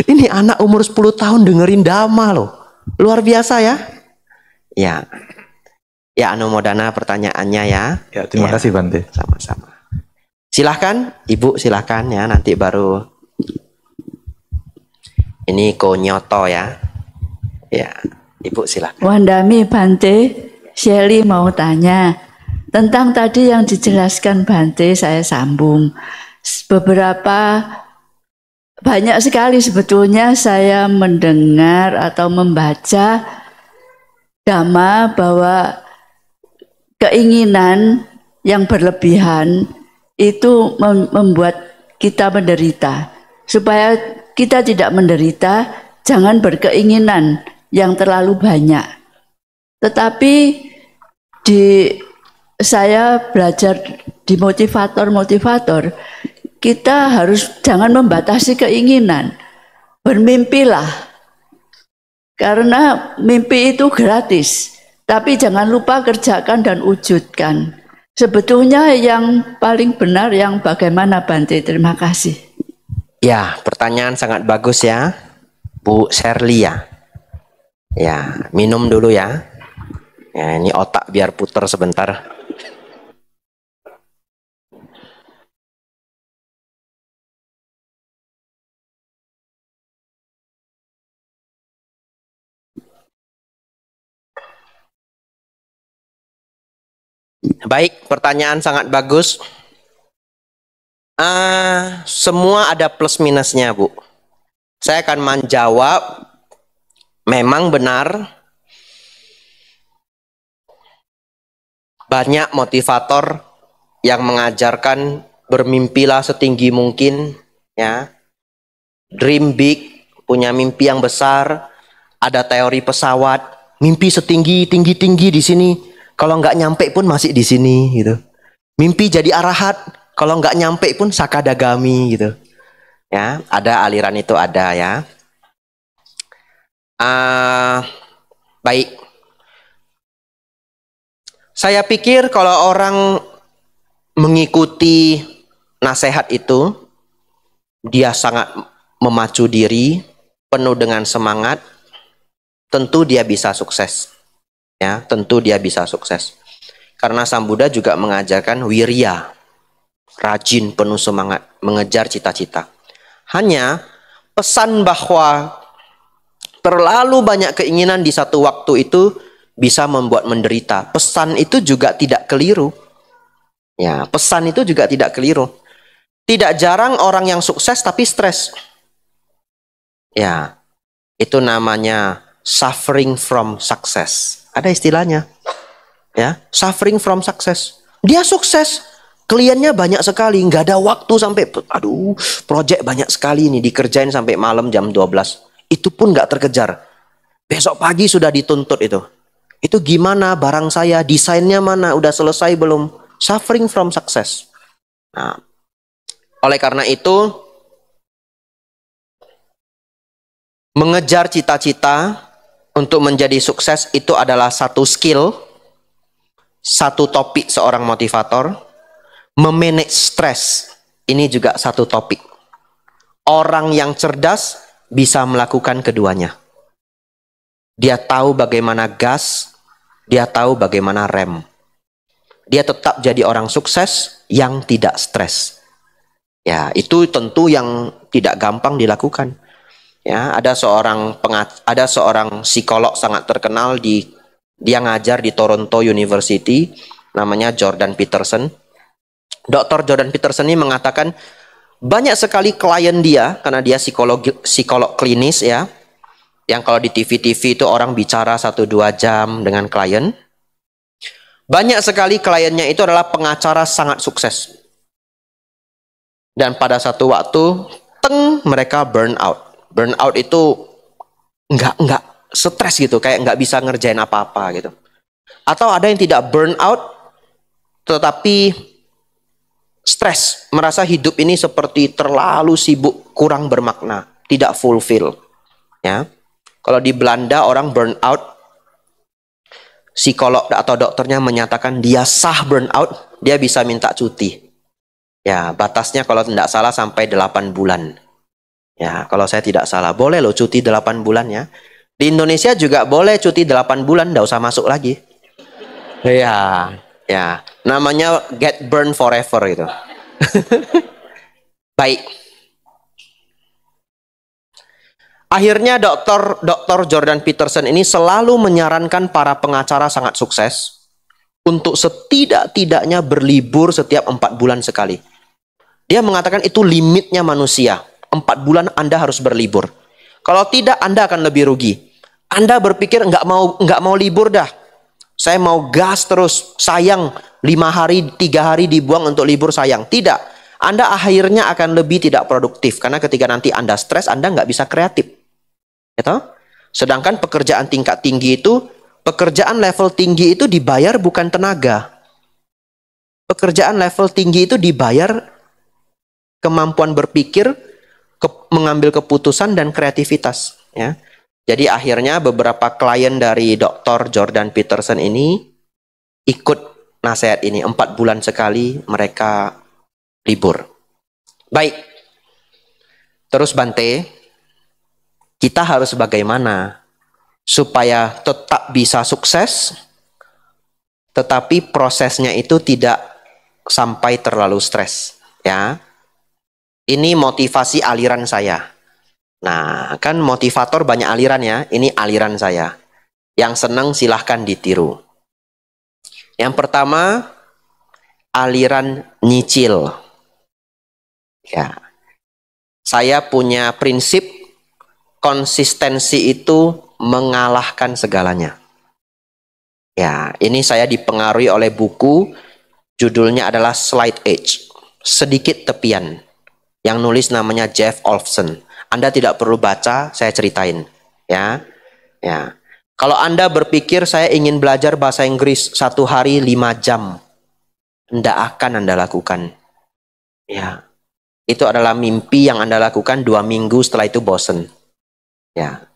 Ini anak umur 10 tahun dengerin Dhamma loh. Luar biasa ya. Ya. Ya, anumodana pertanyaannya ya. Ya, terima kasih Bante. Sama-sama. Silahkan, Ibu silahkan ya, nanti baru. Ini Konyoto ya. Ya. Ibu silahkan. Wandami Bante, Shelly mau tanya tentang tadi yang dijelaskan Bante, saya sambung. Banyak sekali sebetulnya saya mendengar atau membaca Dhamma bahwa keinginan yang berlebihan itu membuat kita menderita. Supaya kita tidak menderita, jangan berkeinginan yang terlalu banyak. Tetapi saya belajar di motivator, kita harus jangan membatasi keinginan. Bermimpilah. Karena mimpi itu gratis, tapi jangan lupa kerjakan dan wujudkan. Sebetulnya yang paling benar yang bagaimana, Bante? Terima kasih. Ya, pertanyaan sangat bagus ya, Bu Sherly ya. Ya, minum dulu ya. Ya, ini otak biar putar sebentar. Baik, pertanyaan sangat bagus. Semua ada plus minusnya, Bu. Saya akan menjawab, memang benar banyak motivator yang mengajarkan bermimpilah setinggi mungkin, ya. Dream big, punya mimpi yang besar. Ada teori pesawat, mimpi setinggi tinggi di sini. Kalau nggak nyampe pun masih di sini gitu. Mimpi jadi arahat, kalau nggak nyampe pun sakadagami gitu. Ya, ada aliran itu ada ya. Baik. Saya pikir kalau orang mengikuti nasihat itu, dia sangat memacu diri, penuh dengan semangat, tentu dia bisa sukses. Ya, tentu dia bisa sukses. Karena Sang Buddha juga mengajarkan wirya, rajin, penuh semangat, mengejar cita-cita. Hanya pesan bahwa terlalu banyak keinginan di satu waktu itu bisa membuat menderita. Pesan itu juga tidak keliru. Ya, pesan itu juga tidak keliru. Tidak jarang orang yang sukses tapi stres. Ya, itu namanya suffering from success. Ada istilahnya. Ya, suffering from success. Dia sukses, kliennya banyak sekali, nggak ada waktu sampai, aduh, project banyak sekali nih, dikerjain sampai malam jam 12. Itu pun nggak terkejar. Besok pagi sudah dituntut itu. Itu gimana barang saya, desainnya mana, udah selesai belum? Suffering from success. Nah, oleh karena itu, mengejar cita-cita untuk menjadi sukses itu adalah satu skill, satu topik seorang motivator. Memanage stres, ini juga satu topik. Orang yang cerdas bisa melakukan keduanya. Dia tahu bagaimana gas, dia tahu bagaimana rem. Dia tetap jadi orang sukses yang tidak stres. Ya, itu tentu yang tidak gampang dilakukan. Ya, ada seorang psikolog sangat terkenal dia ngajar di Toronto University, namanya Jordan Peterson. Dr. Jordan Peterson ini mengatakan banyak sekali klien dia, karena dia psikolog klinis ya, yang kalau di TV itu orang bicara 1-2 jam dengan klien. Banyak sekali kliennya itu adalah pengacara sangat sukses. Dan pada satu waktu, mereka burn out. Burnout itu nggak stres gitu, kayak nggak bisa ngerjain apa-apa gitu. Atau ada yang tidak burnout, tetapi stres, merasa hidup ini seperti terlalu sibuk, kurang bermakna, tidak fulfill. Ya, kalau di Belanda orang burnout, psikolog atau dokternya menyatakan dia sah burnout, dia bisa minta cuti. Ya, batasnya kalau tidak salah sampai 8 bulan. Ya, kalau saya tidak salah, boleh loh cuti 8 bulan ya. Di Indonesia juga boleh cuti 8 bulan, nggak usah masuk lagi. Ya, ya, namanya get burn forever gitu. Baik. Akhirnya Dr. Jordan Peterson ini selalu menyarankan para pengacara sangat sukses untuk setidak-tidaknya berlibur setiap 4 bulan sekali. Dia mengatakan itu limitnya manusia. 4 bulan Anda harus berlibur. Kalau tidak, Anda akan lebih rugi. Anda berpikir nggak mau libur dah. Saya mau gas terus. Sayang 5 hari, 3 hari dibuang untuk libur, sayang. Tidak. Anda akhirnya akan lebih tidak produktif. Karena ketika nanti Anda stres, Anda nggak bisa kreatif. Gitu? Sedangkan pekerjaan tingkat tinggi itu, pekerjaan level tinggi itu dibayar bukan tenaga. Pekerjaan level tinggi itu dibayar kemampuan berpikir, mengambil keputusan dan kreativitas. Ya. Jadi akhirnya beberapa klien dari Dr. Jordan Peterson ini ikut nasihat ini. 4 bulan sekali mereka libur. Baik. Terus Bante, kita harus bagaimana supaya tetap bisa sukses, tetapi prosesnya itu tidak sampai terlalu stres, ya. Ini motivasi aliran saya. Nah, kan motivator banyak aliran ya. Ini aliran saya. Yang senang silahkan ditiru. Yang pertama, aliran nyicil. Ya. Saya punya prinsip konsistensi itu mengalahkan segalanya. Ya, ini saya dipengaruhi oleh buku, judulnya adalah Slight Edge, sedikit tepian. Yang nulis namanya Jeff Olson. Anda tidak perlu baca, saya ceritain. Ya, ya. Kalau Anda berpikir saya ingin belajar bahasa Inggris 1 hari 5 jam, tidak akan Anda lakukan. Ya, itu adalah mimpi yang Anda lakukan 2 minggu, setelah itu bosen. Ya,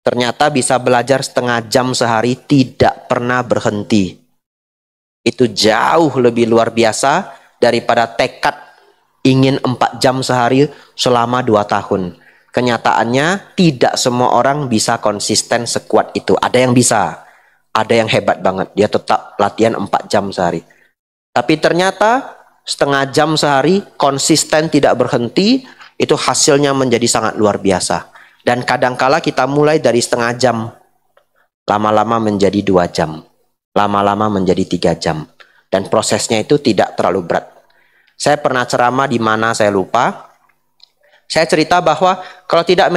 ternyata bisa belajar setengah jam sehari, tidak pernah berhenti. Itu jauh lebih luar biasa daripada tekad ingin 4 jam sehari selama 2 tahun. Kenyataannya tidak semua orang bisa konsisten sekuat itu. Ada yang bisa, ada yang hebat banget, dia tetap latihan 4 jam sehari. Tapi ternyata setengah jam sehari konsisten tidak berhenti, itu hasilnya menjadi sangat luar biasa. Dan kadangkala kita mulai dari setengah jam, lama-lama menjadi 2 jam, lama-lama menjadi 3 jam. Dan prosesnya itu tidak terlalu berat. Saya pernah ceramah di mana saya lupa. Saya cerita bahwa kalau tidak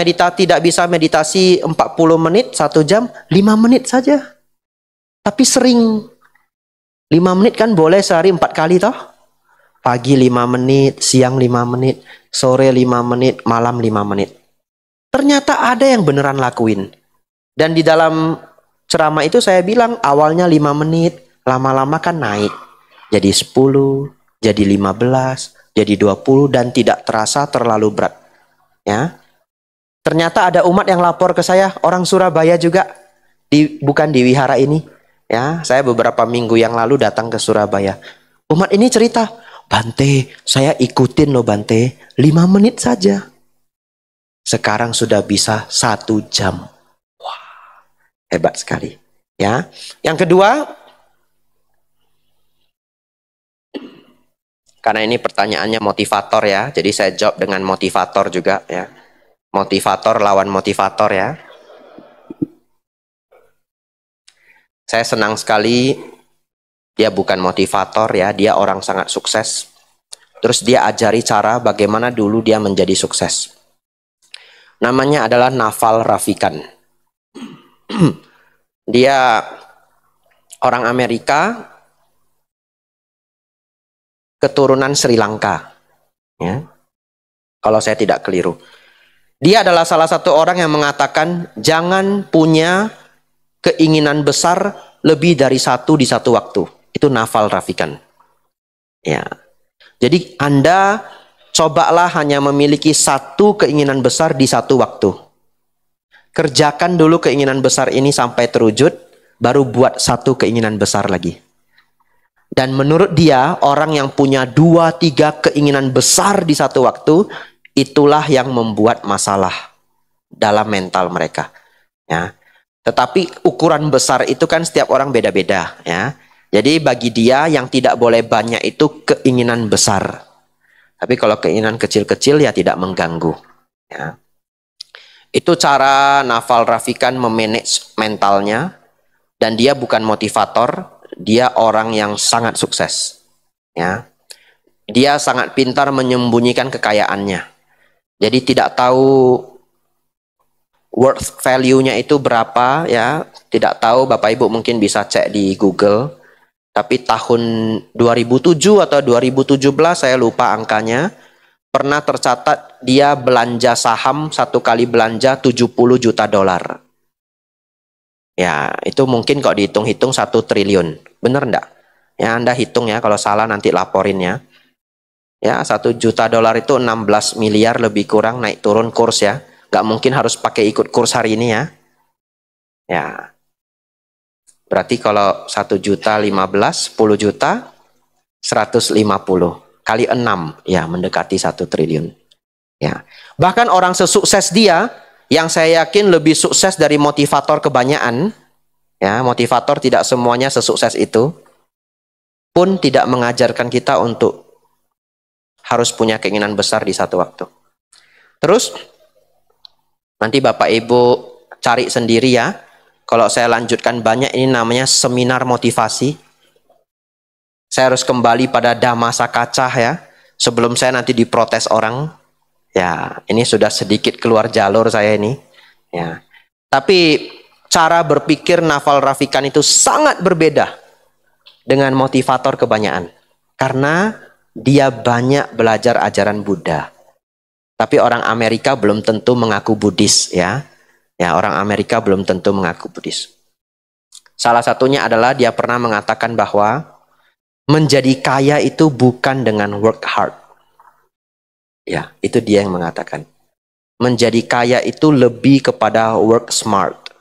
bisa meditasi 40 menit, 1 jam, 5 menit saja. Tapi sering. 5 menit kan boleh sehari 4 kali toh. Pagi 5 menit, siang 5 menit, sore 5 menit, malam 5 menit. Ternyata ada yang beneran lakuin. Dan di dalam ceramah itu saya bilang awalnya 5 menit, lama-lama kan naik. Jadi 10, jadi 15, jadi 20, dan tidak terasa terlalu berat. Ya. Ternyata ada umat yang lapor ke saya, orang Surabaya juga, bukan di wihara ini. Ya, saya beberapa minggu yang lalu datang ke Surabaya. Umat ini cerita, Bante, saya ikutin loh Bante, 5 menit saja. Sekarang sudah bisa 1 jam. Wah, hebat sekali. Ya. Yang kedua, karena ini pertanyaannya motivator ya, jadi saya jawab dengan motivator juga ya. Motivator lawan motivator ya. Saya senang sekali dia bukan motivator ya, dia orang sangat sukses. Terus dia ajari cara bagaimana dulu dia menjadi sukses. Namanya adalah Naval Ravikant. Dia orang Amerika, keturunan Sri Lanka. Ya. Kalau saya tidak keliru. Dia adalah salah satu orang yang mengatakan jangan punya keinginan besar lebih dari 1 di 1 waktu. Itu Naval Ravikant. Ya. Jadi Anda cobalah hanya memiliki 1 keinginan besar di 1 waktu. Kerjakan dulu keinginan besar ini sampai terwujud, baru buat 1 keinginan besar lagi. Dan menurut dia, orang yang punya 2-3 keinginan besar di 1 waktu, itulah yang membuat masalah dalam mental mereka. Ya. Tetapi ukuran besar itu kan setiap orang beda-beda. Ya. Jadi bagi dia yang tidak boleh banyak itu keinginan besar. Tapi kalau keinginan kecil-kecil ya tidak mengganggu. Ya. Itu cara Naval Ravikant memanage mentalnya. Dan dia bukan motivator. Dia orang yang sangat sukses. Ya. Dia sangat pintar menyembunyikan kekayaannya. Jadi tidak tahu worth value-nya itu berapa ya. Tidak tahu, Bapak Ibu mungkin bisa cek di Google. Tapi tahun 2007 atau 2017 saya lupa angkanya. Pernah tercatat dia belanja saham 1 kali belanja $70 juta. Ya, itu mungkin kalau dihitung-hitung 1 triliun. Benar enggak? Ya, Anda hitung ya, kalau salah nanti laporin ya. Ya, $1 juta itu 16 miliar lebih kurang, naik turun kurs ya. Nggak mungkin harus pakai ikut kurs hari ini ya. Ya. Berarti kalau 1 juta 15, 10 juta 150 kali 6 ya mendekati 1 triliun. Ya. Bahkan orang sesukses dia yang saya yakin lebih sukses dari motivator kebanyakan, ya, motivator tidak semuanya sesukses itu, pun tidak mengajarkan kita untuk harus punya keinginan besar di satu waktu. Terus nanti Bapak Ibu cari sendiri ya. Kalau saya lanjutkan banyak, ini namanya seminar motivasi. Saya harus kembali pada Dhamasa Kaca ya. Sebelum saya nanti diprotes orang. Ya, ini sudah sedikit keluar jalur saya ini. Ya. Tapi cara berpikir Naval Ravikant itu sangat berbeda dengan motivator kebanyakan. Karena dia banyak belajar ajaran Buddha. Tapi orang Amerika belum tentu mengaku Buddhis ya. Ya, orang Amerika belum tentu mengaku Buddhis. Salah satunya adalah dia pernah mengatakan bahwa menjadi kaya itu bukan dengan work hard. Ya, itu dia yang mengatakan. Menjadi kaya itu lebih kepada work smart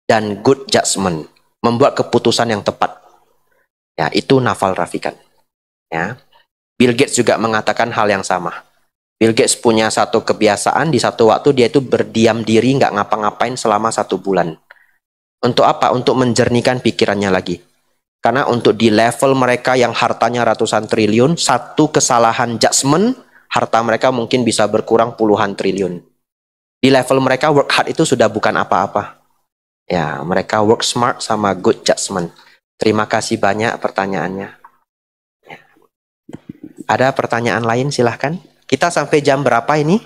dan good judgment, membuat keputusan yang tepat. Ya, itu Naval Ravikant. Ya. Bill Gates juga mengatakan hal yang sama. Bill Gates punya satu kebiasaan, di satu waktu dia itu berdiam diri, nggak ngapa-ngapain selama 1 bulan. Untuk apa? Untuk menjernihkan pikirannya lagi. Karena untuk di level mereka yang hartanya ratusan triliun, satu kesalahan judgment, harta mereka mungkin bisa berkurang puluhan triliun. Di level mereka work hard itu sudah bukan apa-apa. Ya, mereka work smart sama good judgment. Terima kasih banyak pertanyaannya. Ya. Ada pertanyaan lain silahkan. Kita sampai jam berapa ini?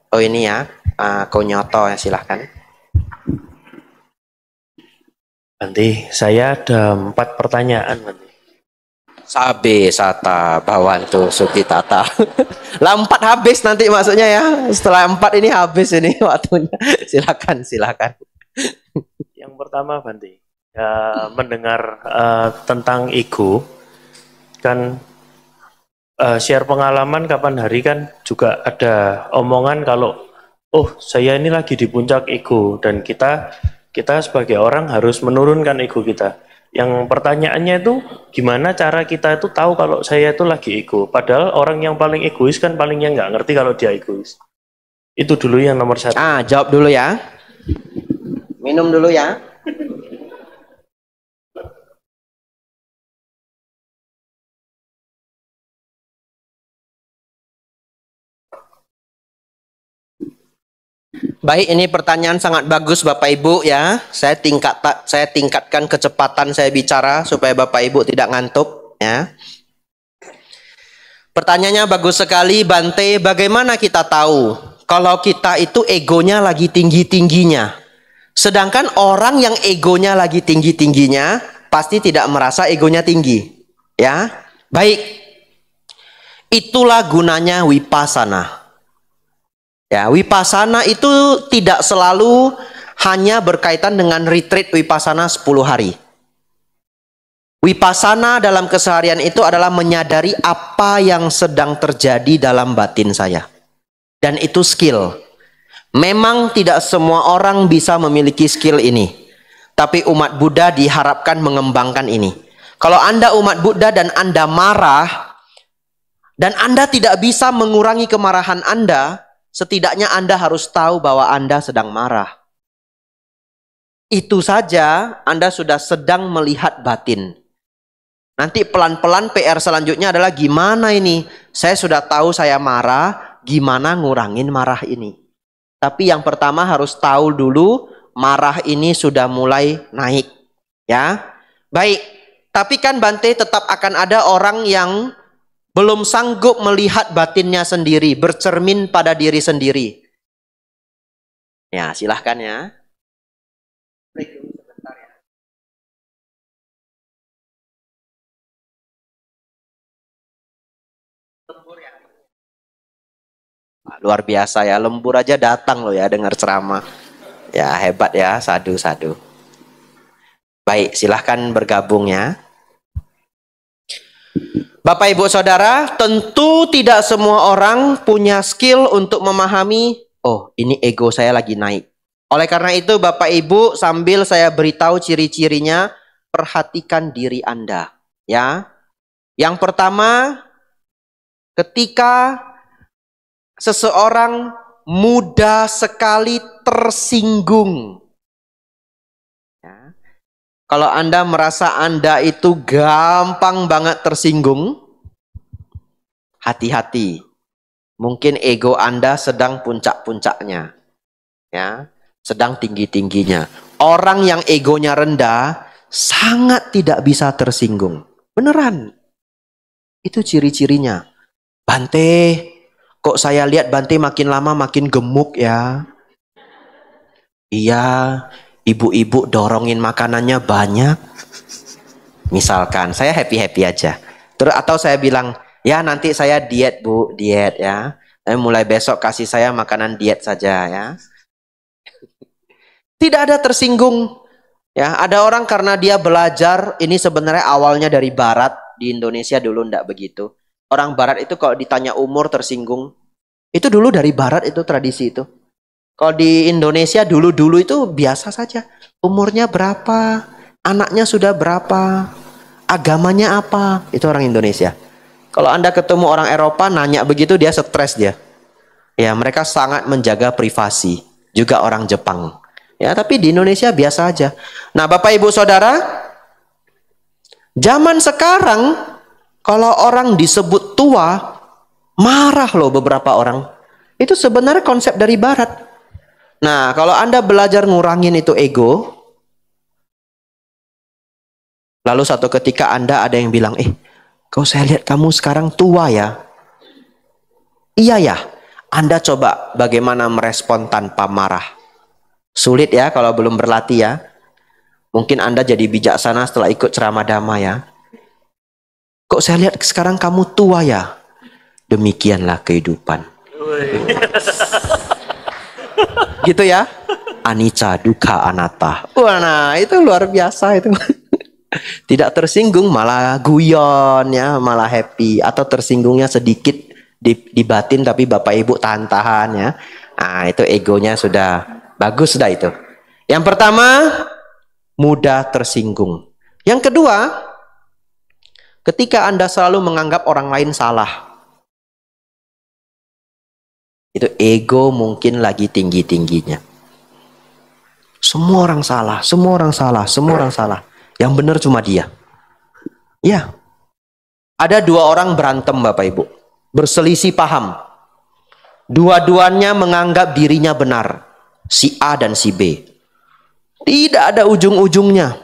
Oh ini ya, Konyoto ya, silahkan. Nanti saya ada 4 pertanyaan nanti. Sabe Sata Bawantu Sukitata. Lah 4 habis nanti maksudnya ya. Setelah 4 ini habis ini waktunya. Silakan, silakan. Yang pertama Bante, ya, mendengar tentang ego kan. Share pengalaman kapan hari kan juga ada omongan kalau saya ini lagi di puncak ego dan kita sebagai orang harus menurunkan ego kita. Yang pertanyaannya itu gimana cara kita itu tahu kalau saya itu lagi ego, padahal orang yang paling egois kan palingnya nggak ngerti kalau dia egois. Itu dulu yang nomor 1. Jawab dulu ya. Minum dulu ya. Baik, ini pertanyaan sangat bagus Bapak Ibu ya. Saya tingkatkan kecepatan saya bicara supaya Bapak Ibu tidak ngantuk ya. Pertanyaannya bagus sekali Bante, bagaimana kita tahu kalau kita itu egonya lagi tinggi-tingginya? Sedangkan orang yang egonya lagi tinggi-tingginya pasti tidak merasa egonya tinggi. Ya. Baik. Itulah gunanya Vipassana. Ya, Vipassana itu tidak selalu hanya berkaitan dengan retreat Vipassana 10 hari. Vipassana dalam keseharian itu adalah menyadari apa yang sedang terjadi dalam batin saya. Dan itu skill. Memang tidak semua orang bisa memiliki skill ini. Tapi umat Buddha diharapkan mengembangkan ini. Kalau Anda umat Buddha dan Anda marah, dan Anda tidak bisa mengurangi kemarahan Anda, setidaknya Anda harus tahu bahwa Anda sedang marah. Itu saja Anda sudah sedang melihat batin. Nanti pelan-pelan PR selanjutnya adalah gimana ini? Saya sudah tahu saya marah, gimana ngurangin marah ini? Tapi yang pertama harus tahu dulu marah ini sudah mulai naik. Ya, baik. Tapi kan Bante tetap akan ada orang yang belum sanggup melihat batinnya sendiri, bercermin pada diri sendiri. Ya, silahkan ya. Luar biasa ya, lembur aja datang loh ya dengar ceramah. Ya, hebat ya, sadu-sadu. Baik, silahkan bergabung ya. Bapak Ibu Saudara, tentu tidak semua orang punya skill untuk memahami, oh ini ego saya lagi naik. Oleh karena itu Bapak Ibu, sambil saya beritahu ciri-cirinya, perhatikan diri Anda. Ya. Yang pertama, ketika seseorang mudah sekali tersinggung. Ya. Kalau Anda merasa Anda itu gampang banget tersinggung, hati-hati. Mungkin ego Anda sedang puncak-puncaknya. Ya, sedang tinggi-tingginya. Orang yang egonya rendah sangat tidak bisa tersinggung. Beneran. Itu ciri-cirinya. Bante, kok saya lihat Bante makin lama makin gemuk ya? Iya, ibu-ibu dorongin makanannya banyak. Misalkan, saya happy-happy aja. Terus atau saya bilang, ya nanti saya diet Bu, diet ya. Mulai besok kasih saya makanan diet saja ya. Tidak ada tersinggung. Ya, ada orang karena dia belajar, ini sebenarnya awalnya dari barat, di Indonesia dulu enggak begitu. Orang barat itu kalau ditanya umur tersinggung. Itu dulu dari barat itu tradisi itu. Kalau di Indonesia dulu-dulu itu biasa saja. Umurnya berapa? Anaknya sudah berapa? Agamanya apa? Itu orang Indonesia. Kalau Anda ketemu orang Eropa nanya begitu, dia stres dia. Ya, mereka sangat menjaga privasi. Juga orang Jepang. Ya, tapi di Indonesia biasa aja. Nah, Bapak Ibu Saudara, zaman sekarang kalau orang disebut tua, marah loh beberapa orang. Itu sebenarnya konsep dari barat. Nah, kalau Anda belajar ngurangin itu ego, lalu satu ketika Anda ada yang bilang, kau saya lihat kamu sekarang tua ya. Iya ya. Anda coba bagaimana merespon tanpa marah. Sulit ya kalau belum berlatih ya. Mungkin Anda jadi bijaksana setelah ikut ceramah Dhamma ya. Kok saya lihat sekarang kamu tua ya? Demikianlah kehidupan. Gitu ya. Anicca, dukkha, anatta. Wah, nah itu luar biasa itu. Tidak tersinggung malah guyon ya, malah happy. Atau tersinggungnya sedikit di batin tapi Bapak Ibu tahan-tahan ya. Nah itu egonya sudah bagus dah itu. Yang pertama, mudah tersinggung. Yang kedua, ketika Anda selalu menganggap orang lain salah. Itu ego mungkin lagi tinggi-tingginya. Semua orang salah, semua orang salah, semua orang salah. Yang benar cuma dia. Ya. Ada dua orang berantem Bapak Ibu. Berselisih paham. Dua-duanya menganggap dirinya benar. Si A dan si B. Tidak ada ujung-ujungnya.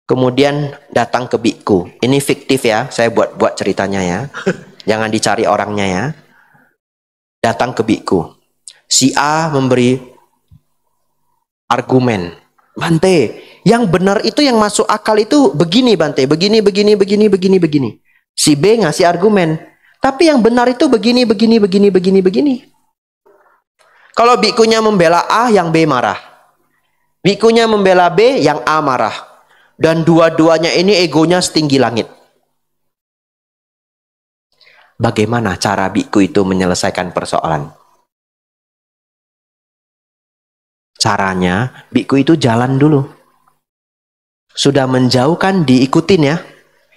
Kemudian datang ke biku. Ini fiktif ya, saya buat ceritanya ya. Jangan dicari orangnya ya. Datang ke biku. Si A memberi argumen. Bante, yang benar itu yang masuk akal itu begini Bante. Begini. Si B ngasih argumen. Tapi yang benar itu begini. Kalau bikunya membela A, yang B marah. Bikunya membela B, yang A marah. Dan dua-duanya ini egonya setinggi langit. Bagaimana cara biku itu menyelesaikan persoalan? Caranya, biku itu jalan dulu. Sudah menjauhkan, diikutin ya.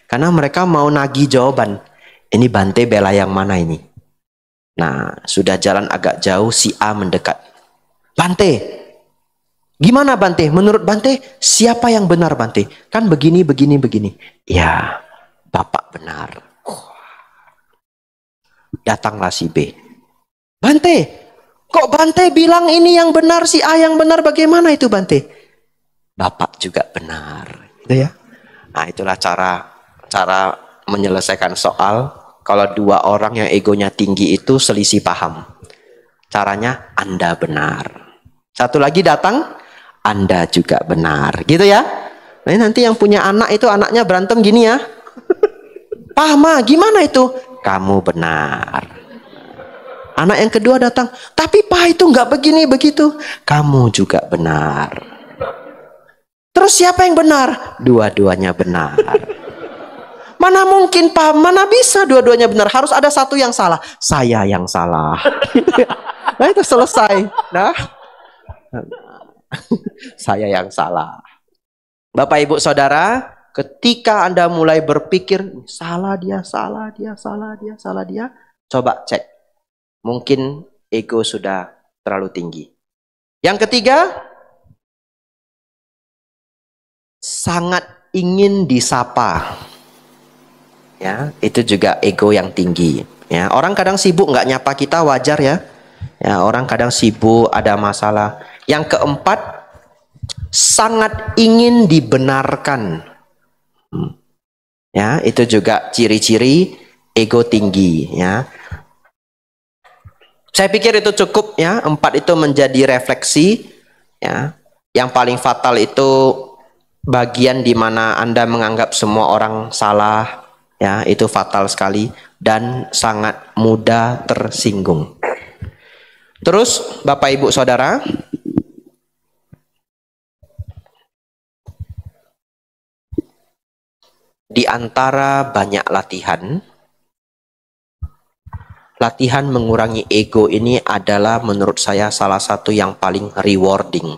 Karena mereka mau nagih jawaban. Ini Bante bela yang mana ini? Nah, sudah jalan agak jauh, si A mendekat. Bante, gimana Bante? Menurut Bante, siapa yang benar Bante? Kan begini. Ya, Bapak benar. Datanglah si B. Bante, kok Bante bilang ini yang benar, si A yang benar, bagaimana itu Bante? Bapak juga benar. Gitu ya. Nah, itulah cara menyelesaikan soal. Kalau dua orang yang egonya tinggi itu selisih paham. Caranya Anda benar. Satu lagi datang, Anda juga benar. Gitu ya. Nah, nanti yang punya anak itu anaknya berantem gini ya. Pak Ma, gimana itu? Kamu benar. Anak yang kedua datang, tapi Pak itu nggak begini begitu. Kamu juga benar. Terus siapa yang benar? Dua-duanya benar. Mana mungkin Pak, mana bisa dua-duanya benar? Harus ada satu yang salah. Saya yang salah. Nah itu selesai. Nah, Saya yang salah. Bapak Ibu Saudara, ketika Anda mulai berpikir salah dia, coba cek. Mungkin ego sudah terlalu tinggi. Yang ketiga, sangat ingin disapa. Ya, itu juga ego yang tinggi. Ya, orang kadang sibuk nggak nyapa kita, wajar ya. Ya, orang kadang sibuk, ada masalah. Yang keempat, sangat ingin dibenarkan. Ya, itu juga ciri-ciri ego tinggi. Ya, saya pikir itu cukup ya. 4 itu menjadi refleksi. Ya, yang paling fatal itu bagian di mana Anda menganggap semua orang salah. Ya, itu fatal sekali dan sangat mudah tersinggung. Terus Bapak Ibu Saudara, di antara banyak latihan mengurangi ego ini adalah menurut saya salah satu yang paling rewarding.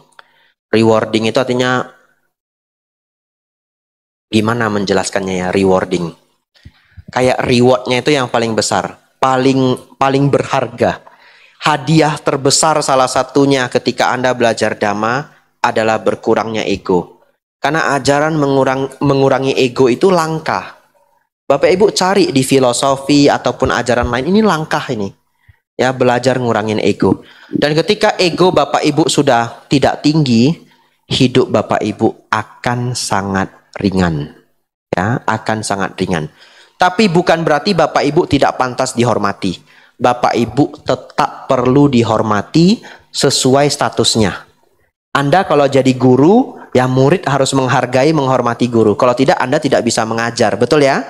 Rewarding itu artinya, gimana menjelaskannya ya, rewarding. Kayak rewardnya itu yang paling besar, paling berharga. Hadiah terbesar salah satunya ketika Anda belajar Dhamma adalah berkurangnya ego. Karena ajaran mengurangi ego itu langka. Bapak Ibu cari di filosofi ataupun ajaran lain, ini langkah ini. Ya, belajar ngurangin ego. Dan ketika ego Bapak Ibu sudah tidak tinggi, hidup Bapak Ibu akan sangat ringan. Ya, akan sangat ringan. Tapi bukan berarti Bapak Ibu tidak pantas dihormati. Bapak Ibu tetap perlu dihormati sesuai statusnya. Anda kalau jadi guru, ya murid harus menghargai, menghormati guru. Kalau tidak, Anda tidak bisa mengajar. Betul ya?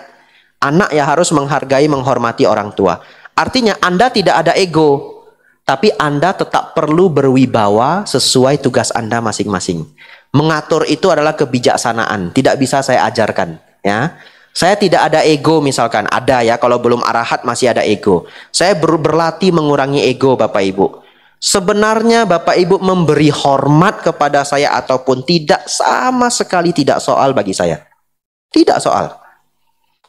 Anak ya harus menghargai, menghormati orang tua. Artinya Anda tidak ada ego. Tapi Anda tetap perlu berwibawa sesuai tugas Anda masing-masing. Mengatur itu adalah kebijaksanaan. Tidak bisa saya ajarkan. Ya. Saya tidak ada ego misalkan. Ada ya, kalau belum arahat masih ada ego. Saya berlatih mengurangi ego Bapak Ibu. Sebenarnya Bapak Ibu memberi hormat kepada saya ataupun tidak, sama sekali tidak soal bagi saya. Tidak soal.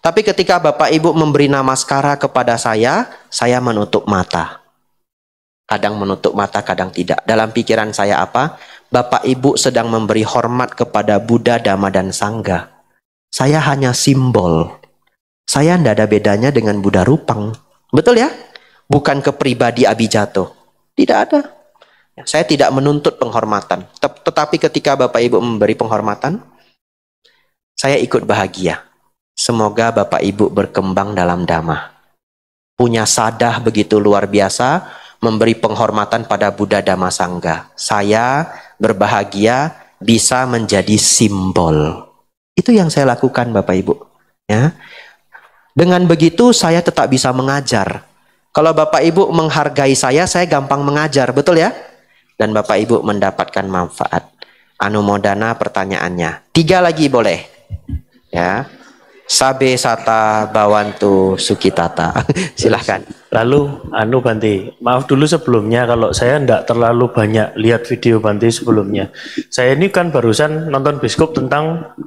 Tapi ketika Bapak Ibu memberi namaskara kepada saya menutup mata. Kadang menutup mata, kadang tidak. Dalam pikiran saya apa? Bapak Ibu sedang memberi hormat kepada Buddha, Dhamma, dan Sangha. Saya hanya simbol. Saya tidak ada bedanya dengan Buddha Rupang. Betul ya? Bukan kepribadi Abijato. Tidak ada. Saya tidak menuntut penghormatan. Tetapi ketika Bapak Ibu memberi penghormatan, saya ikut bahagia. Semoga Bapak Ibu berkembang dalam Dhamma. Punya sadah begitu luar biasa, memberi penghormatan pada Buddha, Dhamma, Sangha. Saya berbahagia bisa menjadi simbol. Itu yang saya lakukan Bapak Ibu. Ya. Dengan begitu saya tetap bisa mengajar. Kalau Bapak Ibu menghargai saya gampang mengajar, betul ya? Dan Bapak Ibu mendapatkan manfaat. Anumodana pertanyaannya. 3 lagi boleh. Ya. Sabe sata bawantu sukitata. Silahkan. Lalu, Bante, maaf dulu sebelumnya kalau saya enggak terlalu banyak lihat video Bante sebelumnya. Saya ini kan barusan nonton Biskop tentang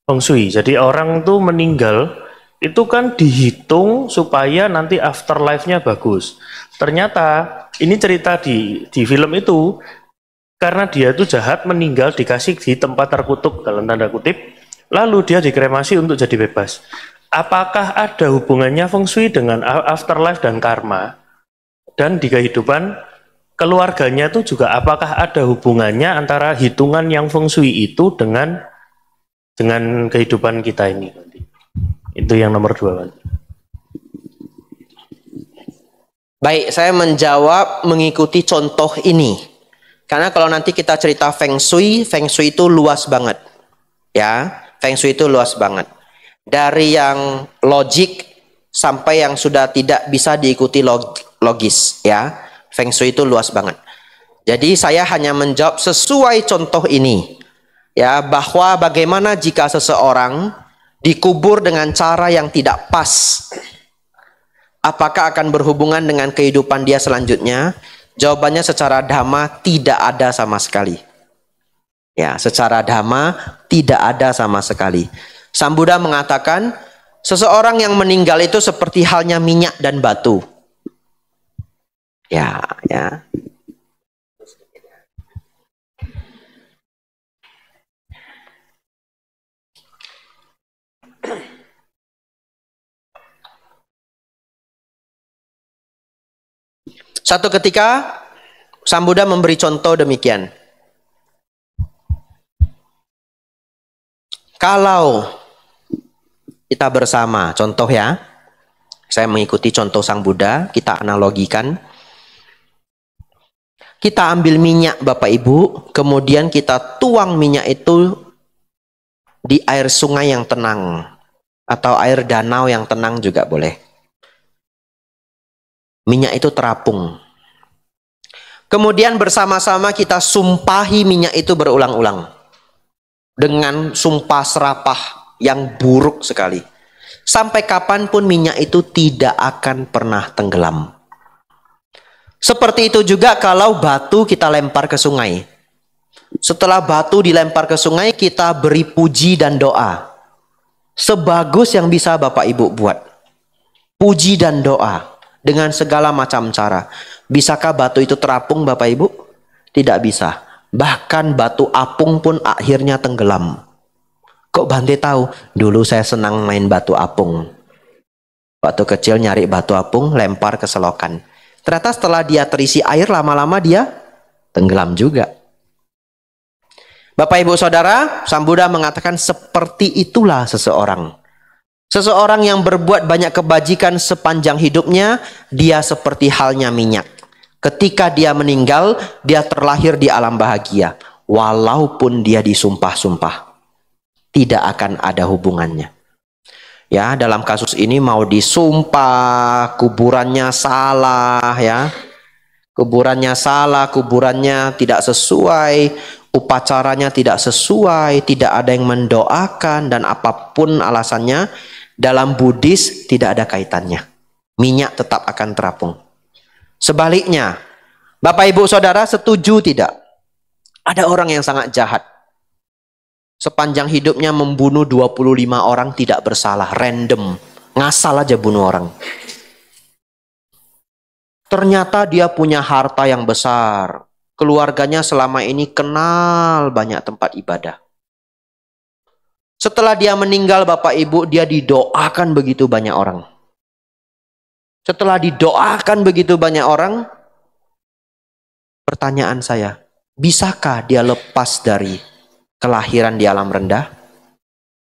Feng Shui. Jadi orang tuh meninggal itu kan dihitung supaya nanti afterlife-nya bagus. Ternyata ini cerita di film itu, karena dia itu jahat, meninggal dikasih di tempat terkutuk dalam tanda kutip, lalu dia dikremasi untuk jadi bebas. Apakah ada hubungannya Feng Shui dengan afterlife dan karma? Dan di kehidupan keluarganya itu juga apakah ada hubungannya antara hitungan yang Feng Shui itu dengan kehidupan kita ini? Itu yang nomor 2. Baik, saya menjawab mengikuti contoh ini. Karena kalau nanti kita cerita Feng Shui itu luas banget. Ya, Feng Shui itu luas banget. Dari yang logik sampai yang sudah tidak bisa diikuti logis, ya. Feng Shui itu luas banget. Jadi saya hanya menjawab sesuai contoh ini. Ya, bahwa bagaimana jika seseorang dikubur dengan cara yang tidak pas, apakah akan berhubungan dengan kehidupan dia selanjutnya? Jawabannya secara dhamma tidak ada sama sekali. Ya, secara dhamma tidak ada sama sekali. Sang Buddha mengatakan seseorang yang meninggal itu seperti halnya minyak dan batu. Ya. Satu ketika Sang Buddha memberi contoh demikian. Kalau kita bersama, contoh ya, saya mengikuti contoh Sang Buddha, kita analogikan. Kita ambil minyak Bapak Ibu, kemudian kita tuang minyak itu di air sungai yang tenang, atau air danau yang tenang juga boleh. Minyak itu terapung. Kemudian bersama-sama kita sumpahi minyak itu berulang-ulang. Dengan sumpah serapah yang buruk sekali. Sampai kapanpun minyak itu tidak akan pernah tenggelam. Seperti itu juga kalau batu kita lempar ke sungai. Setelah batu dilempar ke sungai, kita beri puji dan doa. Sebagus yang bisa Bapak Ibu buat. Puji dan doa. Dengan segala macam cara. Bisakah batu itu terapung Bapak Ibu? Tidak bisa. Bahkan batu apung pun akhirnya tenggelam. Kok Bante tahu? Dulu saya senang main batu apung. Waktu kecil nyari batu apung, lempar ke selokan. Ternyata setelah dia terisi air, lama-lama dia tenggelam juga. Bapak Ibu Saudara, Sang Buddha mengatakan seperti itulah seseorang. Seseorang yang berbuat banyak kebajikan sepanjang hidupnya, dia seperti halnya minyak. Ketika dia meninggal, dia terlahir di alam bahagia. Walaupun dia disumpah-sumpah. Tidak akan ada hubungannya. Ya, dalam kasus ini mau disumpah, kuburannya salah ya. Kuburannya salah, kuburannya tidak sesuai, upacaranya tidak sesuai, tidak ada yang mendoakan, dan apapun alasannya, dalam Buddhis tidak ada kaitannya. Minyak tetap akan terapung. Sebaliknya, Bapak Ibu Saudara setuju tidak? Ada orang yang sangat jahat. Sepanjang hidupnya membunuh 25 orang tidak bersalah, random. Ngasal aja bunuh orang. Ternyata dia punya harta yang besar. Keluarganya selama ini kenal banyak tempat ibadah. Setelah dia meninggal Bapak Ibu, dia didoakan begitu banyak orang. Setelah didoakan begitu banyak orang, pertanyaan saya, bisakah dia lepas dari kelahiran di alam rendah?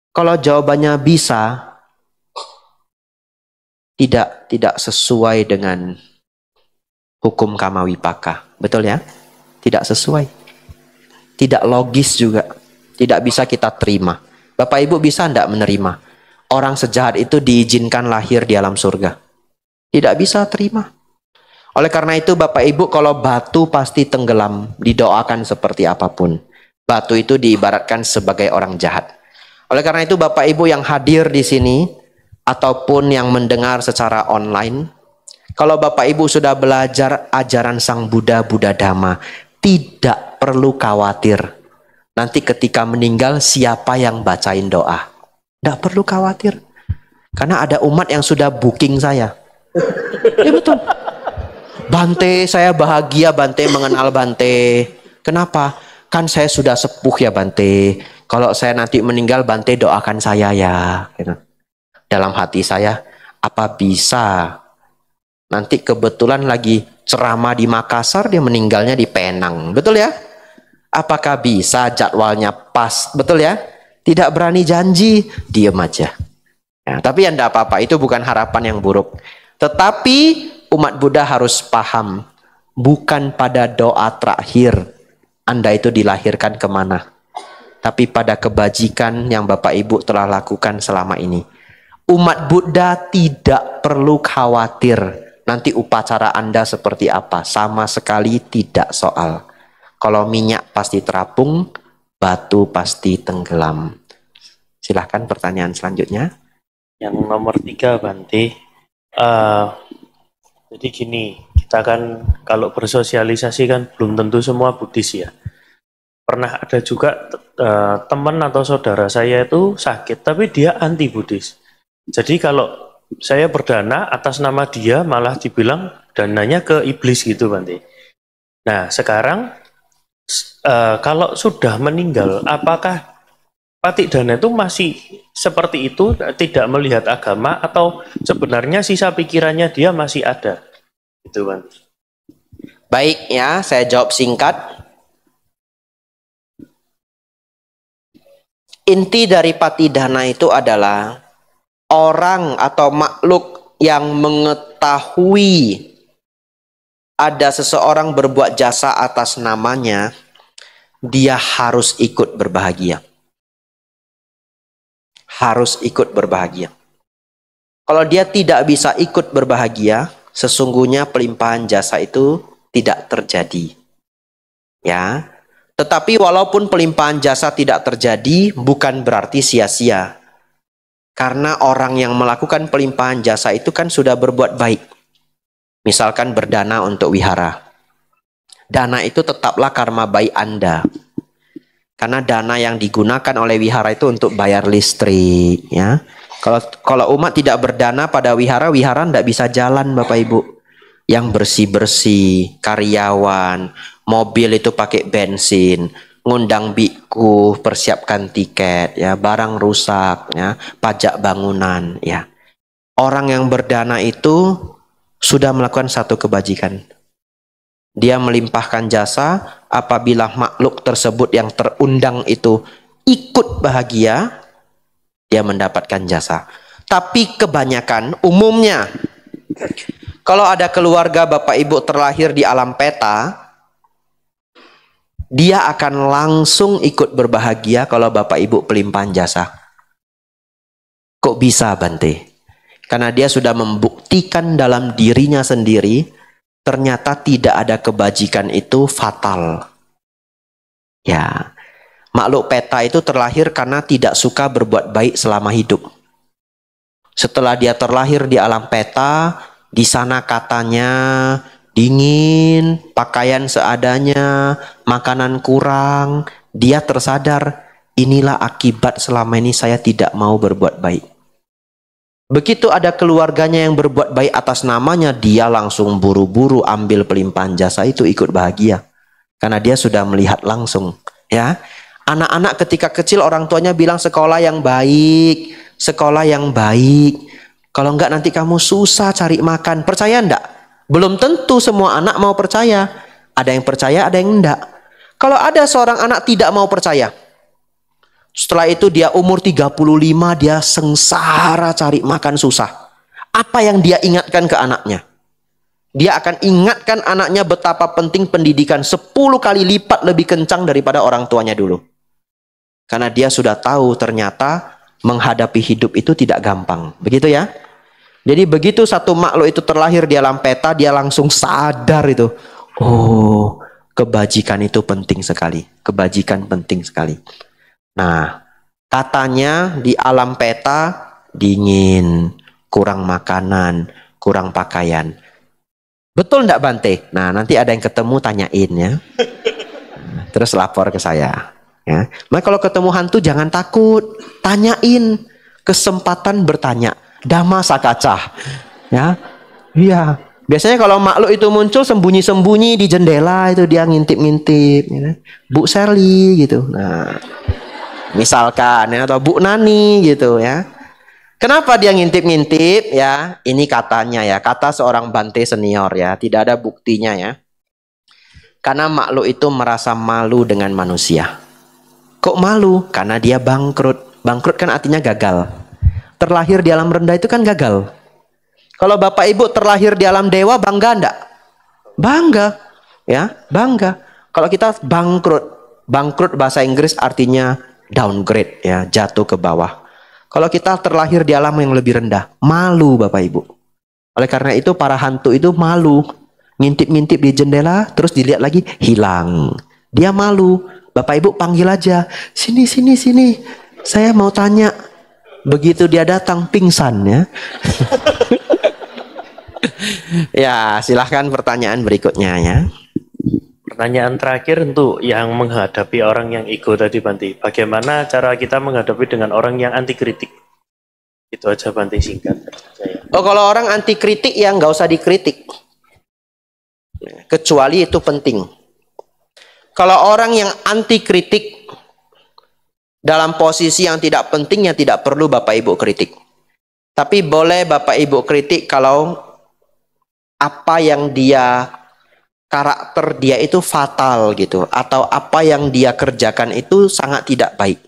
Kalau jawabannya bisa, tidak sesuai dengan hukum Kamawipaka. Betul ya? Tidak sesuai. Tidak logis juga. Tidak bisa kita terima. Bapak Ibu bisa tidak menerima orang sejahat itu diizinkan lahir di alam surga? Tidak bisa terima. Oleh karena itu Bapak Ibu, kalau batu pasti tenggelam, didoakan seperti apapun. Batu itu diibaratkan sebagai orang jahat. Oleh karena itu Bapak Ibu yang hadir di sini ataupun yang mendengar secara online, kalau Bapak Ibu sudah belajar ajaran Sang Buddha, Buddha Dhamma, tidak perlu khawatir. Nanti ketika meninggal siapa yang bacain doa? Tidak perlu khawatir. Karena ada umat yang sudah booking saya. Ya betul. Bante, saya bahagia Bante mengenal Bante. Kenapa? Kan saya sudah sepuh ya Bante. Kalau saya nanti meninggal Bante doakan saya ya. Dalam hati saya, apa bisa nanti kebetulan lagi ceramah di Makassar, dia meninggalnya di Penang. Betul ya? Apakah bisa jadwalnya pas? Betul ya? Tidak berani janji, diam aja. Ya, tapi ya tidak apa-apa, itu bukan harapan yang buruk. Tetapi umat Buddha harus paham, bukan pada doa terakhir Anda itu dilahirkan kemana, tapi pada kebajikan yang Bapak Ibu telah lakukan selama ini. Umat Buddha tidak perlu khawatir nanti upacara Anda seperti apa, sama sekali tidak soal. Kalau minyak pasti terapung, batu pasti tenggelam. Silahkan pertanyaan selanjutnya. Yang nomor 3 Bante, Jadi gini, kita kan kalau bersosialisasi kan belum tentu semua Buddhis ya. Pernah ada juga teman atau saudara saya itu sakit, tapi dia anti Buddhis. Jadi kalau saya berdana atas nama dia malah dibilang dananya ke iblis gitu Bante. Nah sekarang kalau sudah meninggal, apakah Patik Dana itu masih seperti itu, tidak melihat agama, atau sebenarnya sisa pikirannya dia masih ada? Itu Bante. Baik ya, saya jawab singkat. Inti dari Patidhana itu adalah orang atau makhluk yang mengetahui ada seseorang berbuat jasa atas namanya, dia harus ikut berbahagia. Harus ikut berbahagia. Kalau dia tidak bisa ikut berbahagia, sesungguhnya pelimpahan jasa itu tidak terjadi. Ya. Tetapi walaupun pelimpahan jasa tidak terjadi, bukan berarti sia-sia. Karena orang yang melakukan pelimpahan jasa itu kan sudah berbuat baik. Misalkan berdana untuk wihara. Dana itu tetaplah karma baik Anda. Karena dana yang digunakan oleh wihara itu untuk bayar listrik, ya. Kalau umat tidak berdana pada wihara, wihara tidak bisa jalan, Bapak Ibu. Yang bersih-bersih, karyawan, mobil itu pakai bensin, ngundang biku, persiapkan tiket, ya, barang rusak, ya, pajak bangunan, ya. Orang yang berdana itu sudah melakukan satu kebajikan. Dia melimpahkan jasa apabila makhluk tersebut yang terundang itu ikut bahagia, dia mendapatkan jasa. Tapi kebanyakan, umumnya, kalau ada keluarga Bapak Ibu terlahir di alam peta, dia akan langsung ikut berbahagia kalau Bapak Ibu pelimpahan jasa. Kok bisa Bante? Karena dia sudah membuktikan dalam dirinya sendiri, ternyata tidak ada kebajikan itu fatal. Ya, makhluk peta itu terlahir karena tidak suka berbuat baik selama hidup. Setelah dia terlahir di alam peta, di sana katanya dingin, pakaian seadanya, makanan kurang, dia tersadar, inilah akibat selama ini saya tidak mau berbuat baik. Begitu ada keluarganya yang berbuat baik atas namanya, dia langsung buru-buru ambil pelimpahan jasa itu, ikut bahagia. Karena dia sudah melihat langsung, ya. Anak-anak ketika kecil orang tuanya bilang sekolah yang baik, sekolah yang baik. Kalau enggak nanti kamu susah cari makan. Percaya enggak? Belum tentu semua anak mau percaya. Ada yang percaya, ada yang enggak. Kalau ada seorang anak tidak mau percaya, setelah itu dia umur 35, dia sengsara cari makan susah. Apa yang dia ingatkan ke anaknya? Dia akan ingatkan anaknya betapa penting pendidikan 10 kali lipat lebih kencang daripada orang tuanya dulu. Karena dia sudah tahu ternyata menghadapi hidup itu tidak gampang. Begitu ya? Jadi begitu satu makhluk itu terlahir di alam peta, dia langsung sadar itu. Oh, kebajikan itu penting sekali. Kebajikan penting sekali. Nah, katanya di alam peta dingin, kurang makanan, kurang pakaian. Betul enggak Bante? Nah, nanti ada yang ketemu tanyain ya. Terus lapor ke saya. Ya. Maka kalau ketemu hantu jangan takut, tanyain. Kesempatan bertanya. Dhamma sakacah. Ya. Iya. Biasanya kalau makhluk itu muncul sembunyi-sembunyi di jendela itu dia ngintip-ngintip. Ya. Bu Sherly gitu. Nah. Misalkan ya, atau Bu Nani gitu ya. Kenapa dia ngintip-ngintip ya? Ini katanya ya, kata seorang Bante senior ya, tidak ada buktinya ya. Karena makhluk itu merasa malu dengan manusia. Kok malu? Karena dia bangkrut. Bangkrut kan artinya gagal. Terlahir di alam rendah itu kan gagal. Kalau Bapak Ibu terlahir di alam dewa, bangga enggak? Bangga. Ya, bangga. Kalau kita bangkrut. Bangkrut bahasa Inggris artinya downgrade ya, jatuh ke bawah. Kalau kita terlahir di alam yang lebih rendah, malu Bapak Ibu. Oleh karena itu para hantu itu malu. Ngintip-ngintip di jendela, terus dilihat lagi, hilang. Dia malu. Bapak Ibu panggil aja, sini, sini, sini. Saya mau tanya. Begitu dia datang, pingsan ya. Ya, silahkan pertanyaan berikutnya ya. Pertanyaan terakhir untuk yang menghadapi orang yang ego tadi Bante. Bagaimana cara kita menghadapi dengan orang yang anti kritik? Itu aja Bante, singkat saya. Oh, kalau orang anti kritik ya nggak usah dikritik. Kecuali itu penting. Kalau orang yang anti kritik dalam posisi yang tidak penting, yang tidak perlu Bapak Ibu kritik. Tapi boleh Bapak Ibu kritik kalau apa yang dia, karakter dia itu fatal gitu. Atau apa yang dia kerjakan itu sangat tidak baik.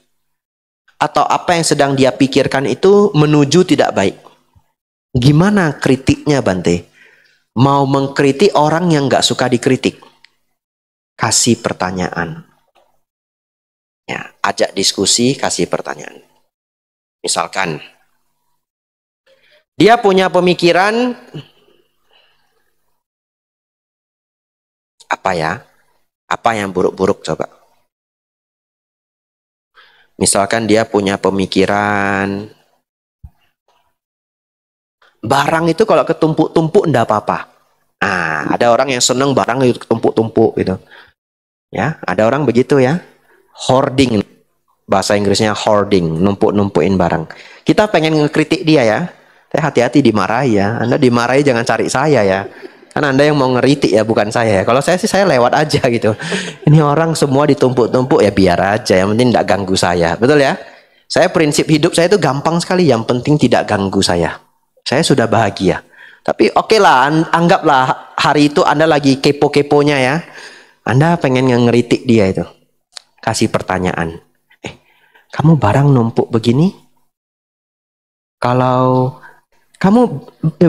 Atau apa yang sedang dia pikirkan itu menuju tidak baik. Gimana kritiknya Bante? Mau mengkritik orang yang nggak suka dikritik? Kasih pertanyaan. Ya, ajak diskusi, kasih pertanyaan. Misalkan, dia punya pemikiran apa ya? Apa yang buruk-buruk coba? Misalkan dia punya pemikiran barang itu kalau ketumpuk-tumpuk enggak apa-apa. Nah, ada orang yang seneng barang itu ketumpuk-tumpuk gitu. Ya, ada orang begitu ya. Hoarding, bahasa Inggrisnya hoarding, numpuk-numpukin barang. Kita pengen ngekritik dia ya. Hati-hati dimarahi ya. Anda dimarahi jangan cari saya ya. Kan Anda yang mau ngeritik ya, bukan saya ya. Kalau saya sih saya lewat aja gitu. Ini orang semua ditumpuk-tumpuk ya biar aja. Yang penting tidak ganggu saya. Betul ya? Saya prinsip hidup saya itu gampang sekali. Yang penting tidak ganggu saya. Saya sudah bahagia. Tapi oke lah, anggaplah hari itu Anda lagi kepo-keponya ya. Anda pengen ngeritik dia itu. Kasih pertanyaan. Kamu barang numpuk begini? Kalau kamu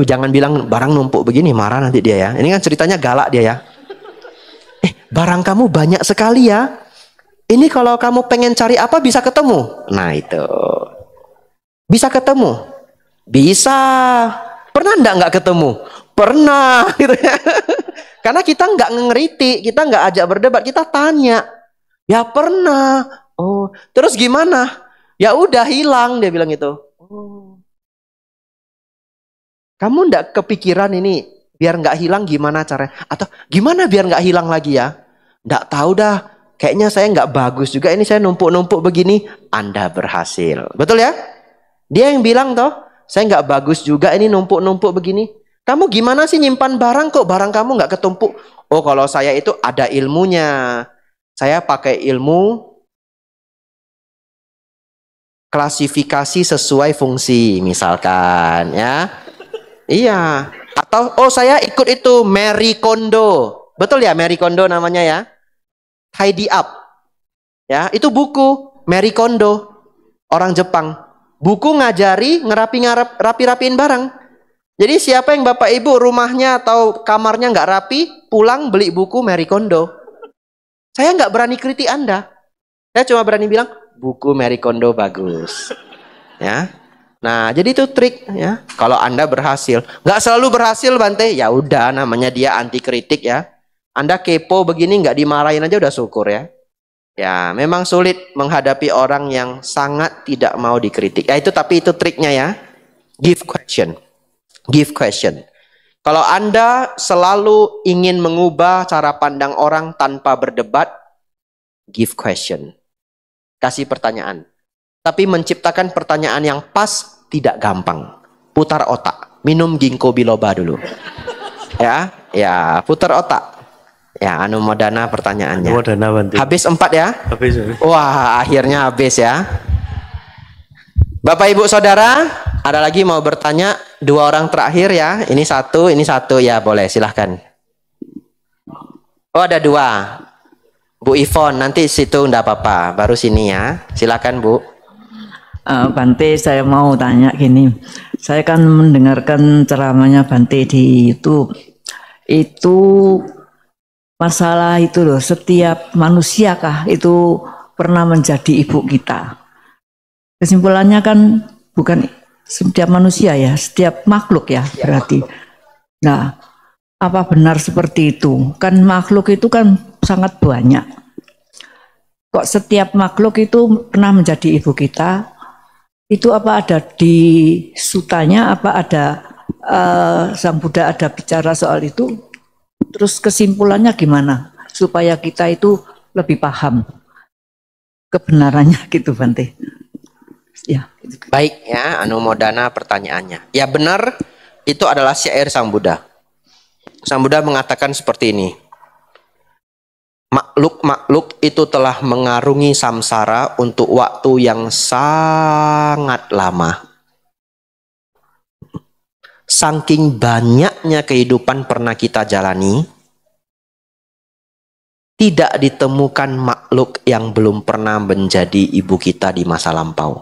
jangan bilang barang numpuk begini, marah nanti dia ya. Ini kan ceritanya galak dia ya. Barang kamu banyak sekali ya. Ini kalau kamu pengen cari apa bisa ketemu. Nah itu. Bisa ketemu. Bisa. Pernah nggak ketemu? Pernah gitu ya. Karena kita nggak ngeritik, kita nggak ajak berdebat, kita tanya. Ya pernah. Oh, terus gimana? Ya udah hilang, dia bilang gitu. Oh. Kamu nggak kepikiran ini biar nggak hilang gimana caranya? Atau gimana biar nggak hilang lagi ya? Nggak tahu dah. Kayaknya saya nggak bagus juga ini saya numpuk-numpuk begini. Anda berhasil, betul ya? Dia yang bilang toh, saya nggak bagus juga ini numpuk-numpuk begini. Kamu gimana sih nyimpan barang kok barang kamu nggak ketumpuk? Oh kalau saya itu ada ilmunya. Saya pakai ilmu klasifikasi sesuai fungsi misalkan ya. Iya. Atau oh saya ikut itu Marie Kondo. Betul ya Marie Kondo namanya ya? Tidy Up. Ya, itu buku Marie Kondo. Orang Jepang. Buku ngajari rapi-rapiin barang. Jadi siapa yang Bapak Ibu rumahnya atau kamarnya nggak rapi, pulang beli buku Marie Kondo. Saya nggak berani kritik Anda. Saya cuma berani bilang, buku Marie Kondo bagus. Ya. Nah, jadi itu trik ya. Kalau Anda berhasil, nggak selalu berhasil Bante. Ya udah, namanya dia anti kritik ya. Anda kepo begini nggak dimarahin aja udah syukur ya. Ya, memang sulit menghadapi orang yang sangat tidak mau dikritik. Ya itu tapi itu triknya ya. Give question. Give question. Kalau Anda selalu ingin mengubah cara pandang orang tanpa berdebat, give question. Kasih pertanyaan. Tapi menciptakan pertanyaan yang pas tidak gampang. Putar otak. Minum ginkgo biloba dulu. Ya, putar otak. Ya, anumodana pertanyaannya. Anumodana Bante. Habis 4 ya? Habis. Wah, akhirnya habis ya. Bapak Ibu Saudara, ada lagi mau bertanya? 2 orang terakhir ya. Ini satu ya, boleh silahkan. Oh ada 2. Bu Ivon, nanti situ enggak apa-apa, baru sini ya. Silakan Bu. Bante, saya mau tanya gini. Saya kan mendengarkan ceramahnya Bante di YouTube. Itu masalah itu loh, setiap manusia kah itu pernah menjadi ibu kita? Kesimpulannya kan bukan setiap manusia ya, setiap makhluk ya berarti. Nah, apa benar seperti itu? Kan makhluk itu kan sangat banyak. Kok setiap makhluk itu pernah menjadi ibu kita? Itu apa ada di sutanya, apa ada Sang Buddha ada bicara soal itu, terus kesimpulannya gimana supaya kita itu lebih paham kebenarannya gitu Bante. Ya. Baik ya, Anumodana pertanyaannya. Ya benar, itu adalah syair Sang Buddha. Sang Buddha mengatakan seperti ini. Makhluk-makhluk itu telah mengarungi samsara untuk waktu yang sangat lama. Saking banyaknya kehidupan pernah kita jalani, tidak ditemukan makhluk yang belum pernah menjadi ibu kita di masa lampau.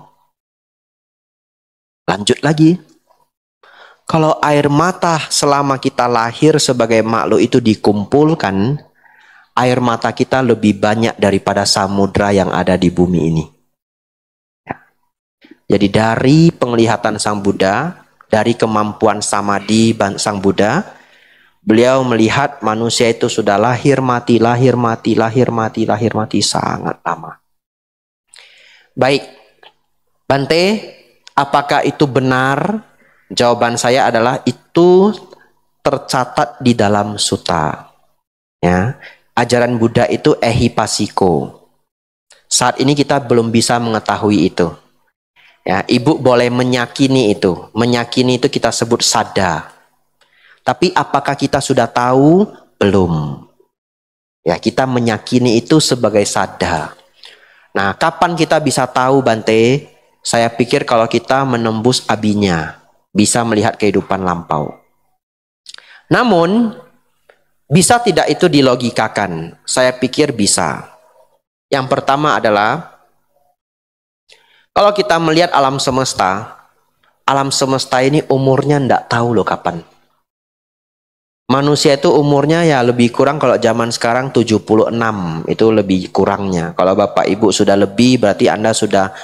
Lanjut lagi. Kalau air mata selama kita lahir sebagai makhluk itu dikumpulkan, air mata kita lebih banyak daripada samudra yang ada di bumi ini. Ya. Jadi dari penglihatan Sang Buddha, dari kemampuan samadhi Sang Buddha, beliau melihat manusia itu sudah lahir mati sangat lama. Baik, Bante, apakah itu benar? Jawaban saya adalah itu tercatat di dalam sutta. Ya, ajaran Buddha itu ehipasiko. Saat ini kita belum bisa mengetahui itu. Ya, ibu boleh menyakini itu. Menyakini itu kita sebut sadda. Tapi apakah kita sudah tahu? Belum. Ya, kita menyakini itu sebagai sadda. Nah, kapan kita bisa tahu, Bante? Saya pikir kalau kita menembus abinya, bisa melihat kehidupan lampau. Namun, bisa tidak itu dilogikakan? Saya pikir bisa. Yang pertama adalah, kalau kita melihat alam semesta ini umurnya tidak tahu loh kapan. Manusia itu umurnya ya lebih kurang kalau zaman sekarang 76, itu lebih kurangnya. Kalau Bapak Ibu sudah lebih, berarti Anda sudah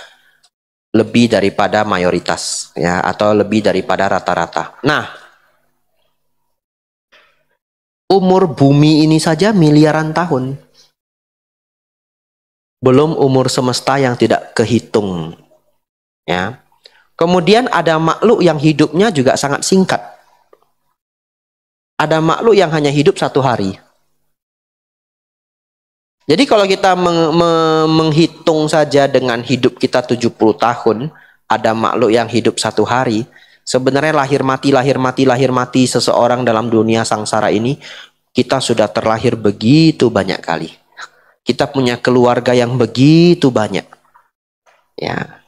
lebih daripada mayoritas ya, atau lebih daripada rata-rata. Nah, umur bumi ini saja miliaran tahun. Belum umur semesta yang tidak kehitung. Ya. Kemudian ada makhluk yang hidupnya juga sangat singkat. Ada makhluk yang hanya hidup 1 hari. Jadi kalau kita menghitung saja dengan hidup kita 70 tahun, ada makhluk yang hidup 1 hari, sebenarnya lahir mati seseorang dalam dunia sangsara ini, kita sudah terlahir begitu banyak kali. Kita punya keluarga yang begitu banyak. Ya.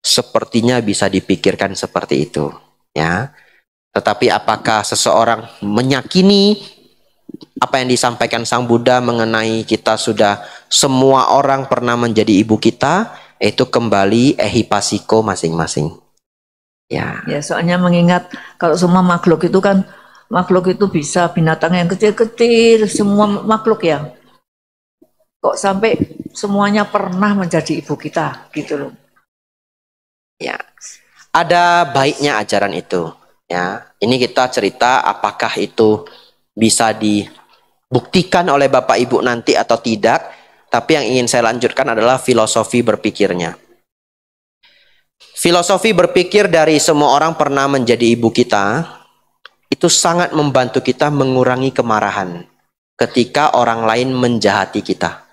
Sepertinya bisa dipikirkan seperti itu, ya. Tetapi apakah seseorang menyakini apa yang disampaikan Sang Buddha mengenai kita sudah semua orang pernah menjadi ibu kita? Itu kembali ehipasiko masing-masing. Ya. Ya, soalnya mengingat kalau semua makhluk itu kan, makhluk itu bisa binatang yang kecil-kecil, semua makhluk ya. Kok sampai semuanya pernah menjadi ibu kita gitu loh. Ya. Ada baiknya ajaran itu. Ya, ini kita cerita apakah itu bisa dibuktikan oleh Bapak Ibu nanti atau tidak. Tapi yang ingin saya lanjutkan adalah filosofi berpikirnya. Filosofi berpikir dari semua orang pernah menjadi ibu kita, itu sangat membantu kita mengurangi kemarahan ketika orang lain menjahati kita.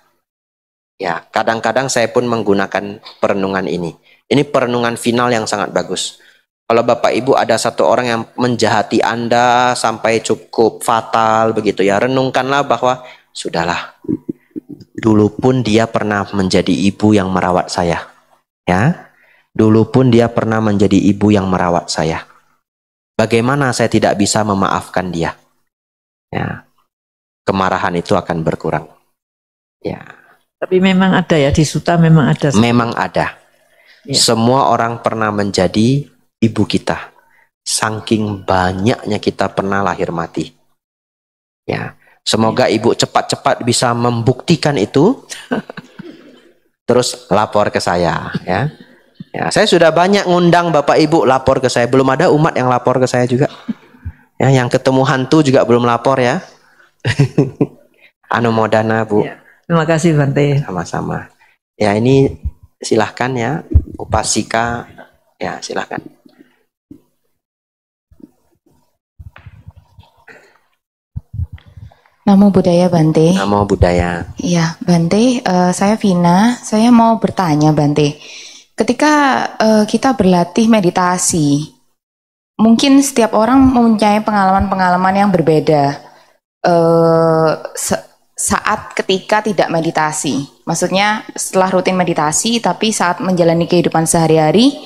Ya, kadang-kadang saya pun menggunakan perenungan ini. Ini perenungan final yang sangat bagus. Kalau Bapak Ibu ada satu orang yang menjahati Anda sampai cukup fatal begitu ya, renungkanlah bahwa sudahlah. Dulu pun dia pernah menjadi ibu yang merawat saya. Ya. Dulu pun dia pernah menjadi ibu yang merawat saya. Bagaimana saya tidak bisa memaafkan dia? Ya. Kemarahan itu akan berkurang. Ya. Tapi memang ada ya di sutta, memang ada. Memang ada. Ya. Semua orang pernah menjadi ibu kita. Saking banyaknya kita pernah lahir mati. Ya. Semoga ibu cepat-cepat bisa membuktikan itu. Terus lapor ke saya, ya. Ya, saya sudah banyak ngundang Bapak Ibu lapor ke saya. Belum ada umat yang lapor ke saya juga. Ya, yang ketemu hantu juga belum lapor ya. Anumodana, Bu. Ya. Terima kasih Bante. Sama-sama. Ya, ini silahkan ya, Upasika. Ya, silahkan. Namo Buddhaya Bante. Namo Buddhaya. Iya, Bante, saya Vina. Saya mau bertanya, Bante. Ketika kita berlatih meditasi, mungkin setiap orang mempunyai pengalaman-pengalaman yang berbeda saat ketika tidak meditasi. Maksudnya setelah rutin meditasi, tapi saat menjalani kehidupan sehari-hari,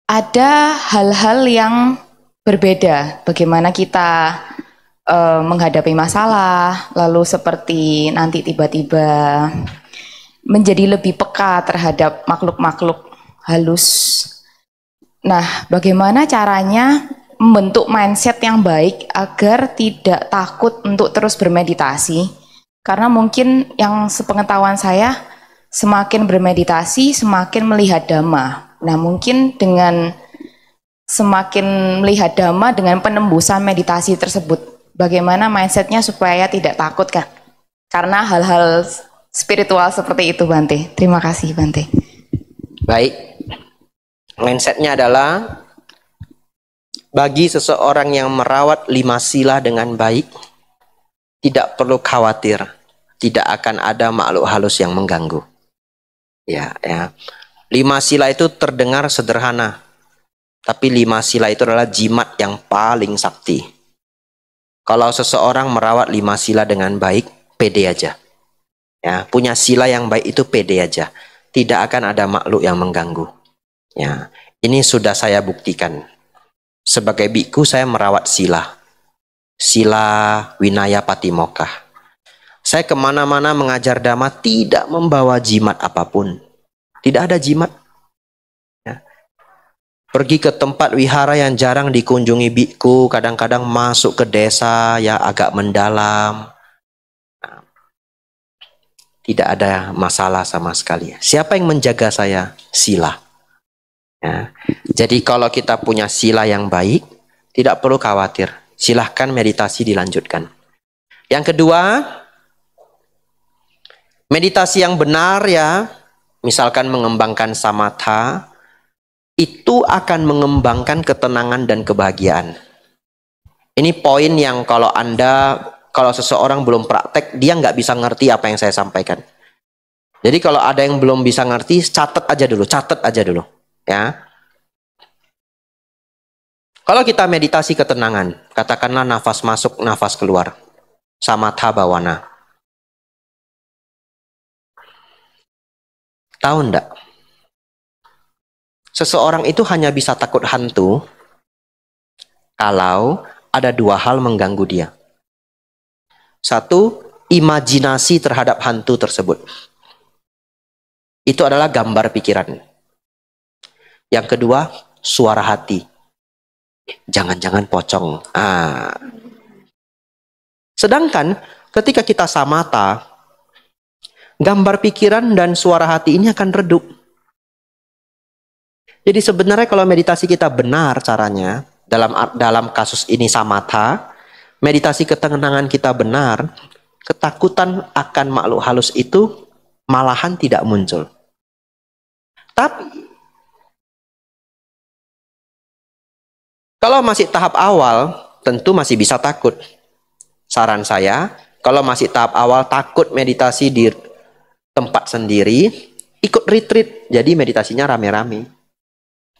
ada hal-hal yang berbeda. Bagaimana kita menghadapi masalah, lalu seperti nanti tiba-tiba menjadi lebih peka terhadap makhluk-makhluk halus. Nah, bagaimana caranya membentuk mindset yang baik agar tidak takut untuk terus bermeditasi? Karena mungkin yang sepengetahuan saya, semakin bermeditasi, semakin melihat Dhamma. Nah, mungkin dengan semakin melihat Dhamma dengan penembusan meditasi tersebut, bagaimana mindsetnya supaya tidak takut, Kak? Karena hal-hal spiritual seperti itu, Bante. Terima kasih, Bante. Baik. Mindsetnya adalah bagi seseorang yang merawat 5 sila dengan baik, tidak perlu khawatir, tidak akan ada makhluk halus yang mengganggu. Ya. 5 sila itu terdengar sederhana, tapi 5 sila itu adalah jimat yang paling sakti. Kalau seseorang merawat 5 sila dengan baik, pede aja. Ya, punya sila yang baik itu pede aja. Tidak akan ada makhluk yang mengganggu. Ya, ini sudah saya buktikan. Sebagai biku saya merawat sila. Sila Winaya Patimokkha. Saya kemana-mana mengajar Dhamma tidak membawa jimat apapun. Tidak ada jimat. Pergi ke tempat wihara yang jarang dikunjungi biku, kadang-kadang masuk ke desa yang agak mendalam. Tidak ada masalah sama sekali. Siapa yang menjaga saya? Sila. Ya. Jadi kalau kita punya sila yang baik, tidak perlu khawatir. Silahkan meditasi dilanjutkan. Yang kedua, meditasi yang benar ya, misalkan mengembangkan samatha, itu akan mengembangkan ketenangan dan kebahagiaan. Ini poin yang kalau seseorang belum praktek, dia nggak bisa ngerti apa yang saya sampaikan. Jadi kalau ada yang belum bisa ngerti, catat aja dulu, ya. Kalau kita meditasi ketenangan, katakanlah nafas masuk, nafas keluar, samatha bhavana. Tahu enggak? Seseorang itu hanya bisa takut hantu kalau ada 2 hal mengganggu dia. 1, imajinasi terhadap hantu tersebut. Itu adalah gambar pikiran. Yang kedua, suara hati. Jangan-jangan pocong. Sedangkan ketika kita samatha, gambar pikiran dan suara hati ini akan redup. Jadi sebenarnya kalau meditasi kita benar caranya, dalam kasus ini samatha, meditasi ketenangan kita benar, ketakutan akan makhluk halus itu malahan tidak muncul. Tapi kalau masih tahap awal, tentu masih bisa takut. Saran saya, kalau masih tahap awal takut meditasi di tempat sendiri, ikut retreat, jadi meditasinya rame-rame.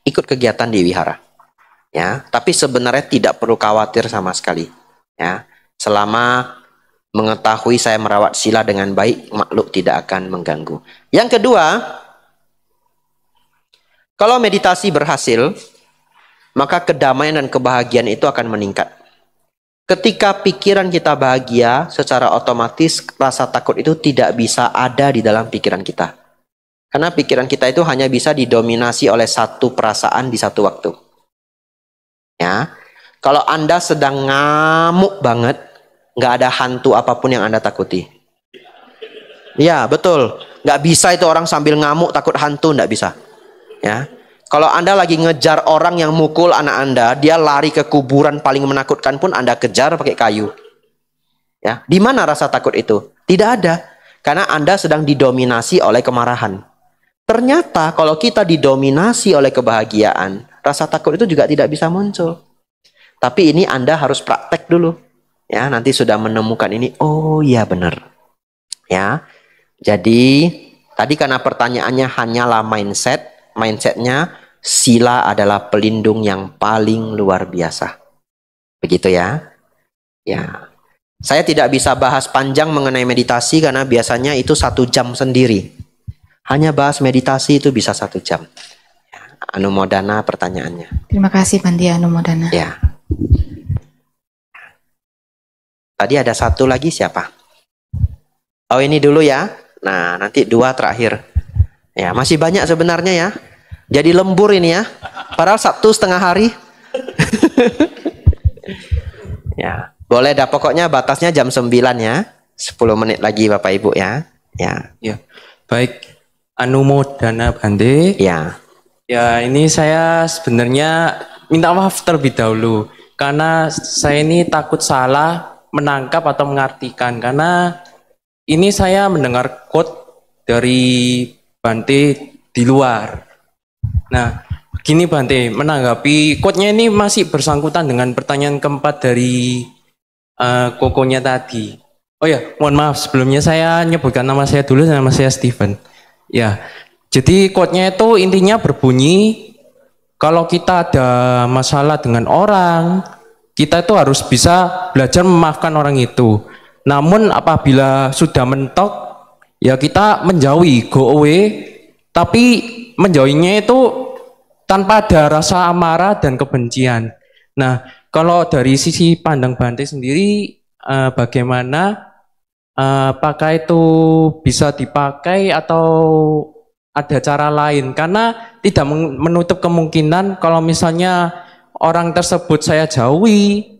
Ikut kegiatan di wihara, ya. Tapi sebenarnya tidak perlu khawatir sama sekali, ya. Selama mengetahui saya merawat sila dengan baik, makhluk tidak akan mengganggu. Yang kedua, kalau meditasi berhasil, maka kedamaian dan kebahagiaan itu akan meningkat. Ketika pikiran kita bahagia, secara otomatis rasa takut itu tidak bisa ada di dalam pikiran kita. Karena pikiran kita itu hanya bisa didominasi oleh satu perasaan di satu waktu. Ya, kalau Anda sedang ngamuk banget, nggak ada hantu apapun yang Anda takuti. Ya, betul. Nggak bisa itu orang sambil ngamuk takut hantu, nggak bisa. Ya, kalau Anda lagi ngejar orang yang mukul anak Anda, dia lari ke kuburan paling menakutkan pun Anda kejar pakai kayu. Ya, di mana rasa takut itu? Tidak ada, karena Anda sedang didominasi oleh kemarahan. Ternyata kalau kita didominasi oleh kebahagiaan, rasa takut itu juga tidak bisa muncul. Tapi ini Anda harus praktek dulu. Ya, nanti sudah menemukan ini, oh iya benar. Ya. Jadi tadi karena pertanyaannya hanyalah mindsetnya sila adalah pelindung yang paling luar biasa. Begitu ya. Ya. Saya tidak bisa bahas panjang mengenai meditasi karena biasanya itu 1 jam sendiri. Hanya bahas meditasi itu bisa 1 jam. Ya. Anumodana pertanyaannya. Terima kasih Bante Anumodana. Ya. Tadi ada 1 lagi siapa? Oh ini dulu ya. Nah nanti 2 terakhir. Ya masih banyak sebenarnya ya. Jadi lembur ini ya. Padahal Sabtu setengah hari. Ya boleh dah, pokoknya batasnya jam 9 ya. 10 menit lagi Bapak Ibu ya. Ya. Ya. Baik. Anumodana Bante. Ya. Ya ini saya sebenarnya minta maaf terlebih dahulu. Karena saya ini takut salah menangkap atau mengartikan, karena ini saya mendengar quote dari Bante di luar. Nah, begini Bante, menanggapi quote-nya ini masih bersangkutan dengan pertanyaan keempat dari kokonya tadi. Oh ya, mohon maaf sebelumnya saya nyebutkan nama saya dulu, nama saya Steven. Ya, jadi quote-nya itu intinya berbunyi, kalau kita ada masalah dengan orang, kita itu harus bisa belajar memaafkan orang itu. Namun apabila sudah mentok, ya kita menjauhi, go away. Tapi menjauhinya itu tanpa ada rasa amarah dan kebencian. Nah, kalau dari sisi pandang Bante sendiri, bagaimana apakah itu bisa dipakai atau ada cara lain? Karena tidak menutup kemungkinan kalau misalnya orang tersebut saya jauhi,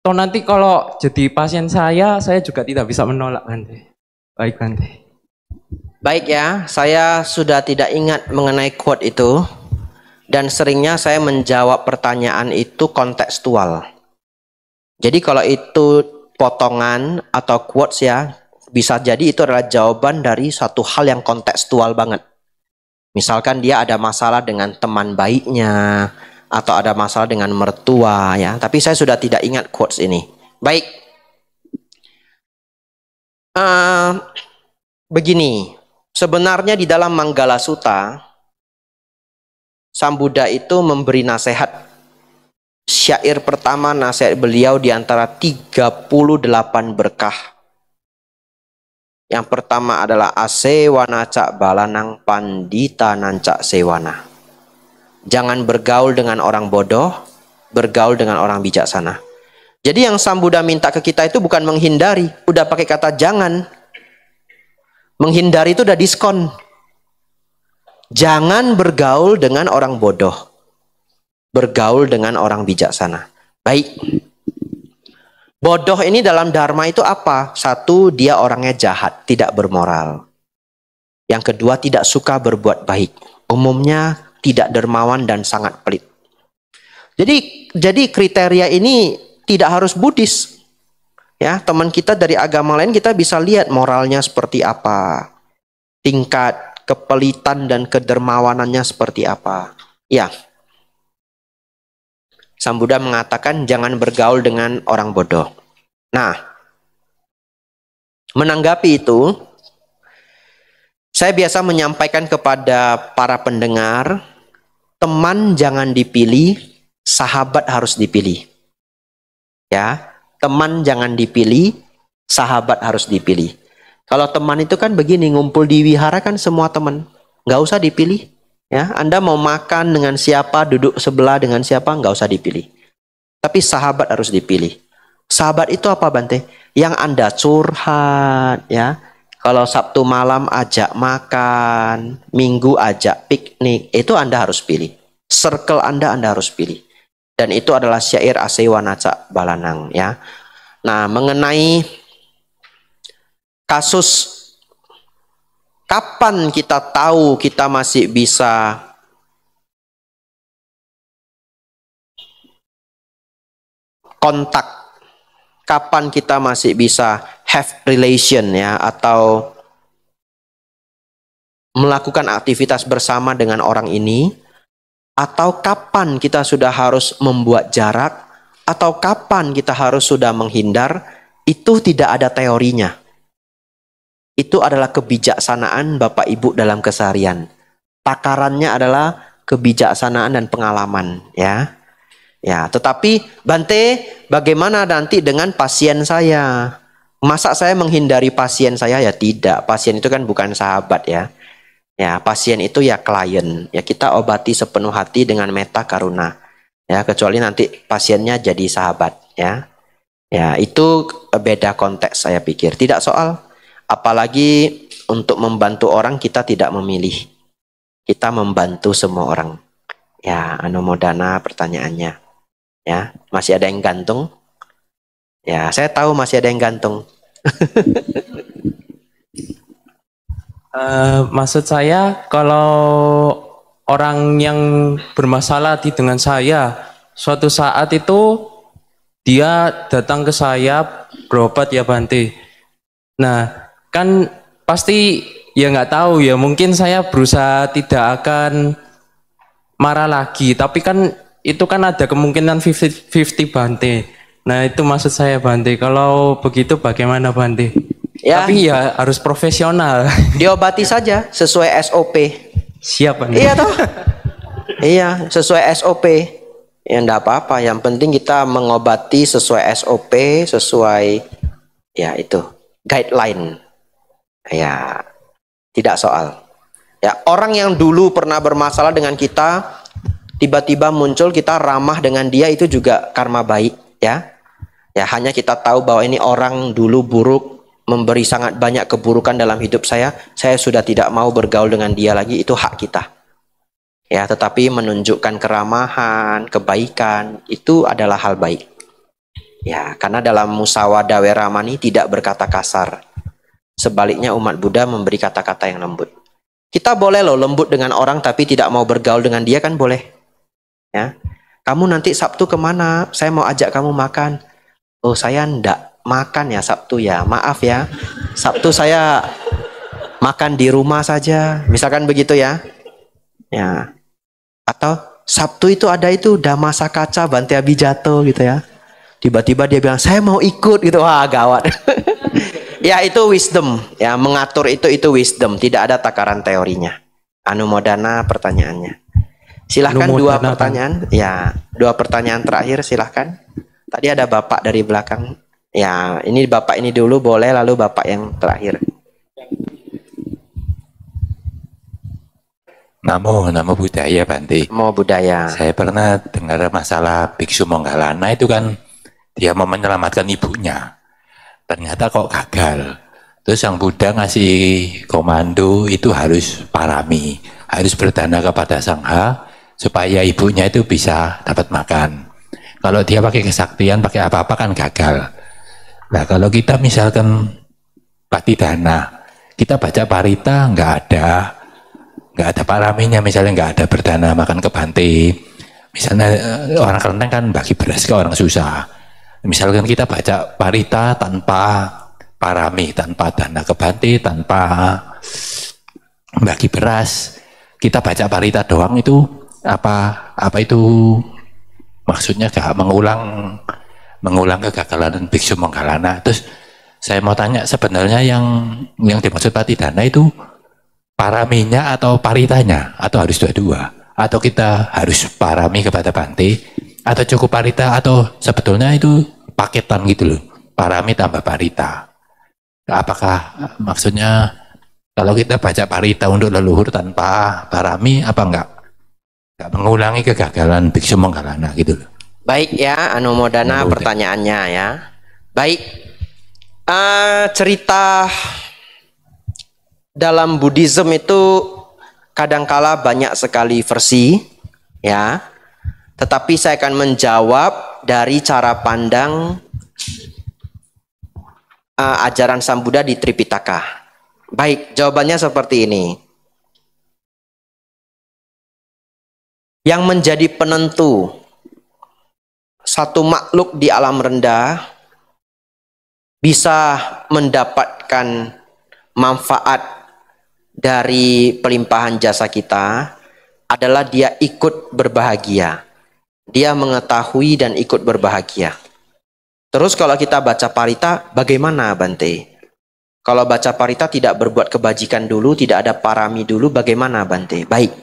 atau nanti kalau jadi pasien saya juga tidak bisa menolak Bante. Baik Bante. Baik ya, saya sudah tidak ingat mengenai quote itu. Dan seringnya saya menjawab pertanyaan itu kontekstual. Jadi kalau itu potongan atau quotes ya, bisa jadi itu adalah jawaban dari satu hal yang kontekstual banget. Misalkan dia ada masalah dengan teman baiknya, atau ada masalah dengan mertua ya, tapi saya sudah tidak ingat quotes ini. Baik, begini, sebenarnya di dalam Manggala Sutta, Sang Buddha itu memberi nasihat. Syair pertama nasihat beliau di antara 38 berkah. Yang pertama adalah asewana cak balanang pandita nancak sewana. Jangan bergaul dengan orang bodoh, bergaul dengan orang bijaksana. Jadi yang Sang Buddha minta ke kita itu bukan menghindari, udah pakai kata jangan. Menghindari itu udah diskon. Jangan bergaul dengan orang bodoh, bergaul dengan orang bijaksana. Baik. Bodoh ini dalam Dharma itu apa? 1, dia orangnya jahat, tidak bermoral. Yang kedua, tidak suka berbuat baik. Umumnya tidak dermawan dan sangat pelit. Jadi kriteria ini tidak harus Buddhis. Ya, teman kita dari agama lain kita bisa lihat moralnya seperti apa. Tingkat kepelitan dan kedermawanannya seperti apa. Ya. Sang Buddha mengatakan jangan bergaul dengan orang bodoh. Nah, menanggapi itu, saya biasa menyampaikan kepada para pendengar, teman jangan dipilih, sahabat harus dipilih. Ya, teman jangan dipilih, sahabat harus dipilih. Kalau teman itu kan begini, ngumpul di wihara kan semua teman, nggak usah dipilih. Ya, Anda mau makan dengan siapa, duduk sebelah dengan siapa, nggak usah dipilih. Tapi sahabat harus dipilih. Sahabat itu apa Bante? Yang Anda curhat, ya. Kalau Sabtu malam ajak makan, Minggu ajak piknik, itu Anda harus pilih. Circle Anda harus pilih. Dan itu adalah syair Asewanaca Balanang, ya. Nah, mengenai kasus kapan kita tahu kita masih bisa kontak, kapan kita masih bisa have relation ya, atau melakukan aktivitas bersama dengan orang ini, atau kapan kita sudah harus membuat jarak, atau kapan kita harus sudah menghindar, itu tidak ada teorinya. Itu adalah kebijaksanaan Bapak Ibu dalam keseharian. Takarannya adalah kebijaksanaan dan pengalaman, ya. Ya, tetapi Bante, bagaimana nanti dengan pasien saya? Masa saya menghindari pasien saya? Ya tidak. Pasien itu kan bukan sahabat, ya. Ya, pasien itu ya klien. Ya, kita obati sepenuh hati dengan metta karuna. Ya, kecuali nanti pasiennya jadi sahabat, ya. Ya, itu beda konteks saya pikir. Tidak soal. Apalagi untuk membantu orang kita tidak memilih. Kita membantu semua orang. Ya, Anumodana pertanyaannya. Ya, masih ada yang gantung? Ya, saya tahu masih ada yang gantung. Maksud saya kalau orang yang bermasalah dengan saya, suatu saat itu dia datang ke saya berobat ya Bante. Nah, kan pasti ya nggak tahu ya, mungkin saya berusaha tidak akan marah lagi, tapi kan itu kan ada kemungkinan 50-50 Bante. Nah itu maksud saya Bante, kalau begitu bagaimana Bante? Ya. Tapi ya harus profesional. Diobati saja sesuai SOP. Siap Bante. Iya toh? Iya, sesuai SOP. Ya enggak apa-apa, yang penting kita mengobati sesuai SOP, sesuai ya itu, guideline. Ya, tidak soal. Ya, orang yang dulu pernah bermasalah dengan kita, tiba-tiba muncul kita ramah dengan dia, itu juga karma baik, ya. Ya, hanya kita tahu bahwa ini orang dulu buruk, memberi sangat banyak keburukan dalam hidup saya sudah tidak mau bergaul dengan dia lagi, itu hak kita. Ya, tetapi menunjukkan keramahan, kebaikan, itu adalah hal baik. Ya, karena dalam Musawada Weramani tidak berkata kasar. Sebaliknya umat Buddha memberi kata-kata yang lembut. Kita boleh loh lembut dengan orang tapi tidak mau bergaul dengan dia, kan boleh. Ya, kamu nanti Sabtu kemana? Saya mau ajak kamu makan. Oh, saya ndak makan ya Sabtu ya. Maaf ya. Sabtu saya makan di rumah saja. Misalkan begitu ya. Ya. Atau Sabtu itu ada itu Damasa Kaca Bante Abijato gitu ya. Tiba-tiba dia bilang saya mau ikut gitu. Wah, gawat. Ya, itu wisdom. Ya, mengatur itu wisdom. Tidak ada takaran teorinya. Anumodana pertanyaannya. Silahkan dua pertanyaan. Ya, dua pertanyaan terakhir silahkan. Tadi ada Bapak dari belakang. Ya, ini Bapak ini dulu boleh, lalu Bapak yang terakhir. Namo Buddhaya Bante. Namo Buddhaya. Saya pernah dengar masalah Biksu Moggallana itu kan dia mau menyelamatkan ibunya. Ternyata kok gagal. Terus yang Buddha ngasih komando itu harus parami, harus berdana kepada Sangha supaya ibunya itu bisa dapat makan. Kalau dia pakai kesaktian, pakai apa-apa kan gagal. Nah kalau kita misalkan bhakti dana, kita baca parita nggak ada paraminya, misalnya nggak ada berdana makan ke Bante. Misalnya orang kelenteng kan bagi beras ke orang susah. Misalkan kita baca parita tanpa parami, tanpa dana ke Bante, tanpa bagi beras, kita baca parita doang itu apa itu maksudnya gak mengulang kegagalan Biksu Moggallana. Terus saya mau tanya, sebenarnya yang dimaksud patidana itu paraminya atau paritanya, atau harus dua-dua, atau kita harus parami kepada Bante, atau cukup parita, atau sebetulnya itu paketan gitu loh, parami tambah parita. Apakah maksudnya kalau kita baca parita untuk leluhur tanpa parami, apa enggak mengulangi kegagalan Biksu Moggallana gitu loh? Baik ya, Anumodana pertanyaannya ya. Baik, cerita dalam Buddhism itu kadangkala banyak sekali versi ya. Tetapi saya akan menjawab dari cara pandang ajaran Sang Buddha di Tripitaka. Baik, jawabannya seperti ini. Yang menjadi penentu satu makhluk di alam rendah bisa mendapatkan manfaat dari pelimpahan jasa kita adalah dia ikut berbahagia. dia mengetahui dan ikut berbahagia. Terus kalau kita baca parita, bagaimana Bante? Kalau baca parita tidak berbuat kebajikan dulu, tidak ada parami dulu, bagaimana Bante? Baik.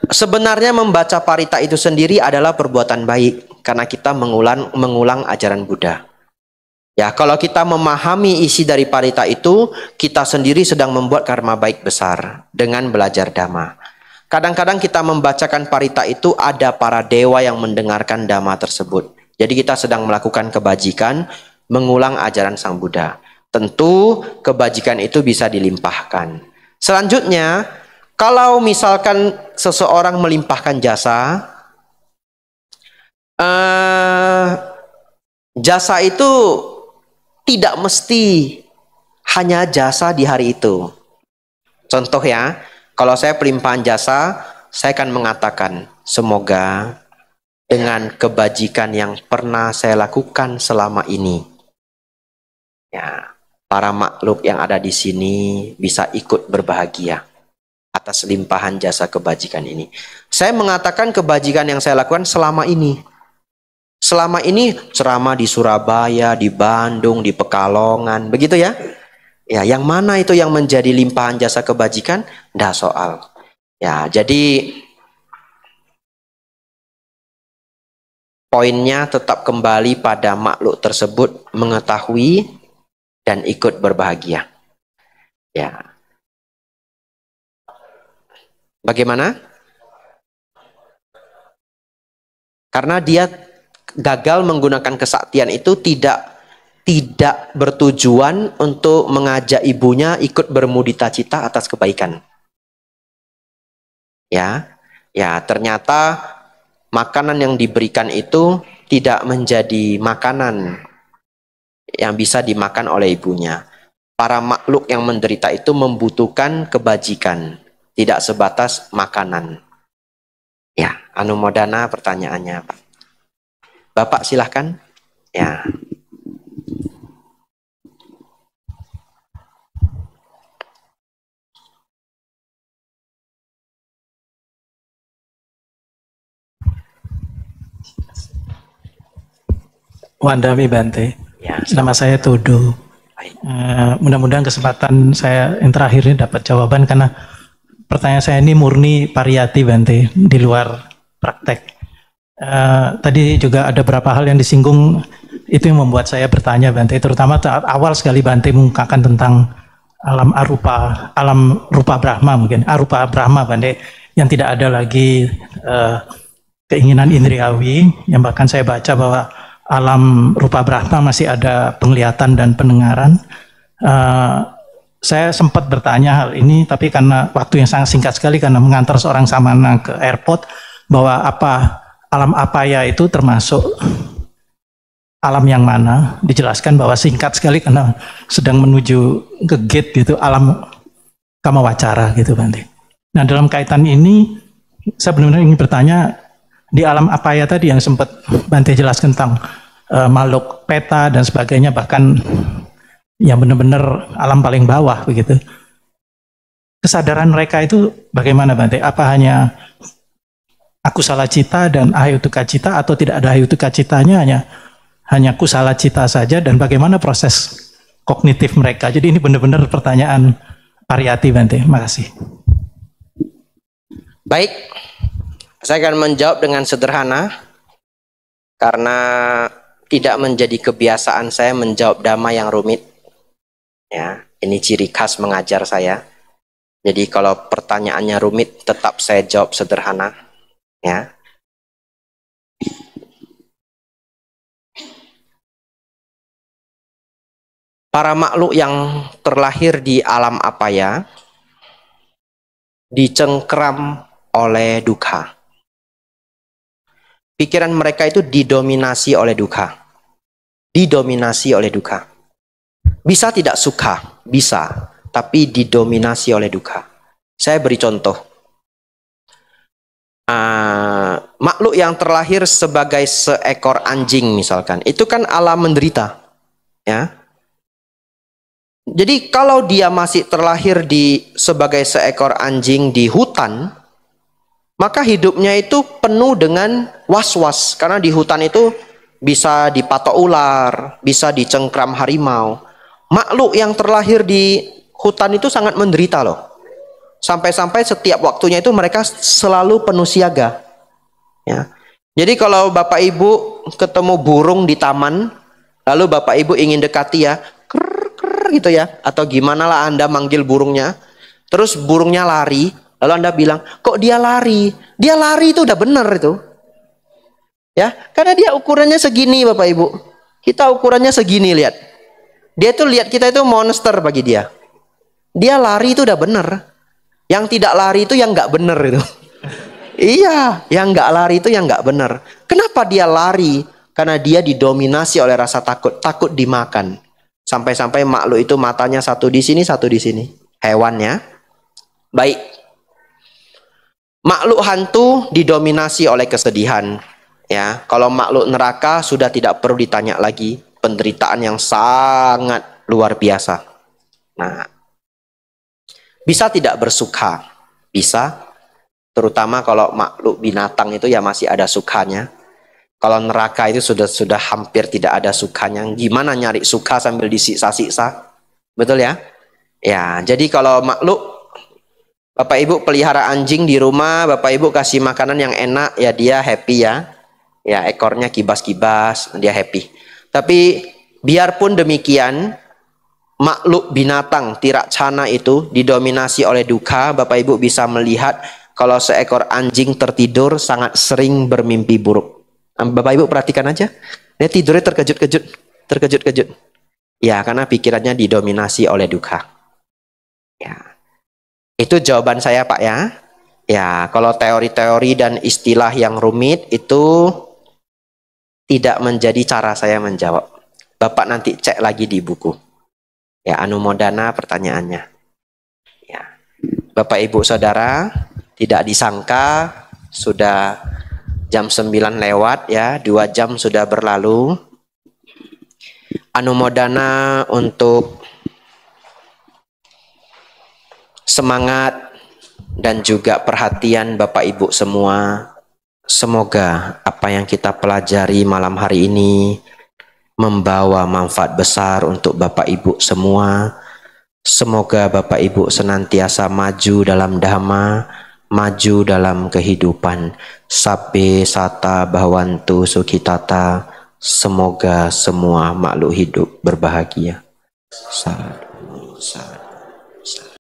Sebenarnya membaca parita itu sendiri adalah perbuatan baik karena kita mengulang ajaran Buddha. Ya, kalau kita memahami isi dari parita itu, kita sendiri sedang membuat karma baik besar dengan belajar Dhamma. Kadang-kadang kita membacakan parita itu ada para dewa yang mendengarkan Dhamma tersebut. Jadi kita sedang melakukan kebajikan, mengulang ajaran Sang Buddha. Tentu kebajikan itu bisa dilimpahkan. Selanjutnya, kalau misalkan seseorang melimpahkan jasa, jasa itu tidak mesti hanya jasa di hari itu. Contoh ya, kalau saya pelimpahan jasa, saya akan mengatakan, semoga dengan kebajikan yang pernah saya lakukan selama ini, ya, para makhluk yang ada di sini bisa ikut berbahagia atas limpahan jasa kebajikan ini. Saya mengatakan kebajikan yang saya lakukan selama ini. Selama ini ceramah di Surabaya, di Bandung, di Pekalongan, begitu ya? Ya, yang mana itu yang menjadi limpahan jasa kebajikan? Nggak soal. Ya, jadi poinnya tetap kembali pada makhluk tersebut mengetahui dan ikut berbahagia. Ya. Bagaimana? Karena dia gagal menggunakan kesaktian itu tidak bertujuan untuk mengajak ibunya ikut bermudita cita atas kebaikan. Ya, ternyata makanan yang diberikan itu tidak menjadi makanan yang bisa dimakan oleh ibunya. Para makhluk yang menderita itu membutuhkan kebajikan, tidak sebatas makanan. Ya, anumodana pertanyaannya, Pak. Bapak silahkan. Ya. Wandami Bante. Ya, nama saya Todo. Mudah-mudahan kesempatan saya yang terakhir ini dapat jawaban karena pertanyaan saya ini murni pariyati Bante, di luar praktek. Tadi juga ada beberapa hal yang disinggung, itu yang membuat saya bertanya Bante, terutama saat awal sekali Bante mengungkapkan tentang alam arupa, alam rupa Brahma mungkin, arupa Brahma Bante, yang tidak ada lagi keinginan indriawi, yang bahkan saya baca bahwa alam rupa Brahma masih ada penglihatan dan pendengaran. Saya sempat bertanya hal ini, tapi karena waktu yang sangat singkat sekali karena mengantar seorang samana ke airport, bahwa alam apaya itu termasuk alam yang mana, dijelaskan bahwa singkat sekali karena sedang menuju ke gate gitu, alam kamawacara gitu Bante. Nah dalam kaitan ini saya benar-benar ingin bertanya, di alam apaya tadi yang sempat Bante jelaskan tentang makhluk peta dan sebagainya, bahkan yang benar-benar alam paling bawah begitu. Kesadaran mereka itu bagaimana Bante? Apa hanya akusala cita dan ahayutuka cita, atau tidak ada ahayutuka citanya, hanya kusala cita saja, dan bagaimana proses kognitif mereka? Jadi ini benar-benar pertanyaan pariyati Bante. Makasih. Baik, saya akan menjawab dengan sederhana karena tidak menjadi kebiasaan saya menjawab dhamma yang rumit. Ya, ini ciri khas mengajar saya. Jadi kalau pertanyaannya rumit, tetap saya jawab sederhana. Ya. Para makhluk yang terlahir di alam apaya dicengkram oleh dukkha. Pikiran mereka itu didominasi oleh dukkha. Didominasi oleh dukkha. Bisa tidak suka? Bisa. Tapi didominasi oleh dukkha. Saya beri contoh. Makhluk yang terlahir sebagai seekor anjing misalkan. Itu kan alam menderita. Ya. Jadi kalau dia masih terlahir sebagai seekor anjing di hutan, maka hidupnya itu penuh dengan was-was. Karena di hutan itu bisa dipatok ular, bisa dicengkram harimau. Makhluk yang terlahir di hutan itu sangat menderita loh. Sampai-sampai setiap waktunya itu mereka selalu penuh siaga. Ya. Jadi kalau Bapak Ibu ketemu burung di taman, lalu Bapak Ibu ingin dekati ya, gitu ya, atau gimana lah Anda manggil burungnya, terus burungnya lari, lalu Anda bilang, kok dia lari? Dia lari itu udah benar itu. Ya, karena dia ukurannya segini Bapak Ibu. Kita ukurannya segini, lihat. Dia tuh lihat kita itu monster bagi dia. Dia lari itu udah benar. Yang tidak lari itu yang nggak benar itu. Iya, yang nggak lari itu yang nggak benar. Kenapa dia lari? Karena dia didominasi oleh rasa takut, takut dimakan. Sampai-sampai makhluk itu matanya satu di sini, satu di sini. Hewannya. Baik. Makhluk hantu didominasi oleh kesedihan. Ya, kalau makhluk neraka sudah tidak perlu ditanya lagi. Penderitaan yang sangat luar biasa. Nah, bisa tidak bersuka? Bisa. Terutama kalau makhluk binatang itu ya masih ada sukanya. Kalau neraka itu sudah hampir tidak ada sukanya. Gimana nyari suka sambil disiksa-siksa? Betul ya? Ya, jadi kalau makhluk, Bapak Ibu pelihara anjing di rumah, Bapak Ibu kasih makanan yang enak, ya dia happy ya. Ya, ekornya kibas-kibas, dia happy. Tapi biarpun demikian, makhluk binatang Tiraksana itu didominasi oleh duka. Bapak Ibu bisa melihat kalau seekor anjing tertidur sangat sering bermimpi buruk. Bapak Ibu perhatikan aja, dia tidurnya terkejut-kejut. Ya, karena pikirannya didominasi oleh duka. Ya, itu jawaban saya Pak ya. Ya, kalau teori-teori dan istilah yang rumit itu tidak menjadi cara saya menjawab. Bapak nanti cek lagi di buku. Ya, anumodana pertanyaannya. Ya, Bapak Ibu Saudara, tidak disangka sudah jam 9 lewat ya, 2 jam sudah berlalu. Anumodana untuk semangat dan juga perhatian Bapak Ibu semua. Semoga apa yang kita pelajari malam hari ini membawa manfaat besar untuk Bapak Ibu semua. Semoga Bapak Ibu senantiasa maju dalam dhamma, maju dalam kehidupan. Sabbe sata bhavantu sukhitata. Semoga semua makhluk hidup berbahagia. Sadu, sadu.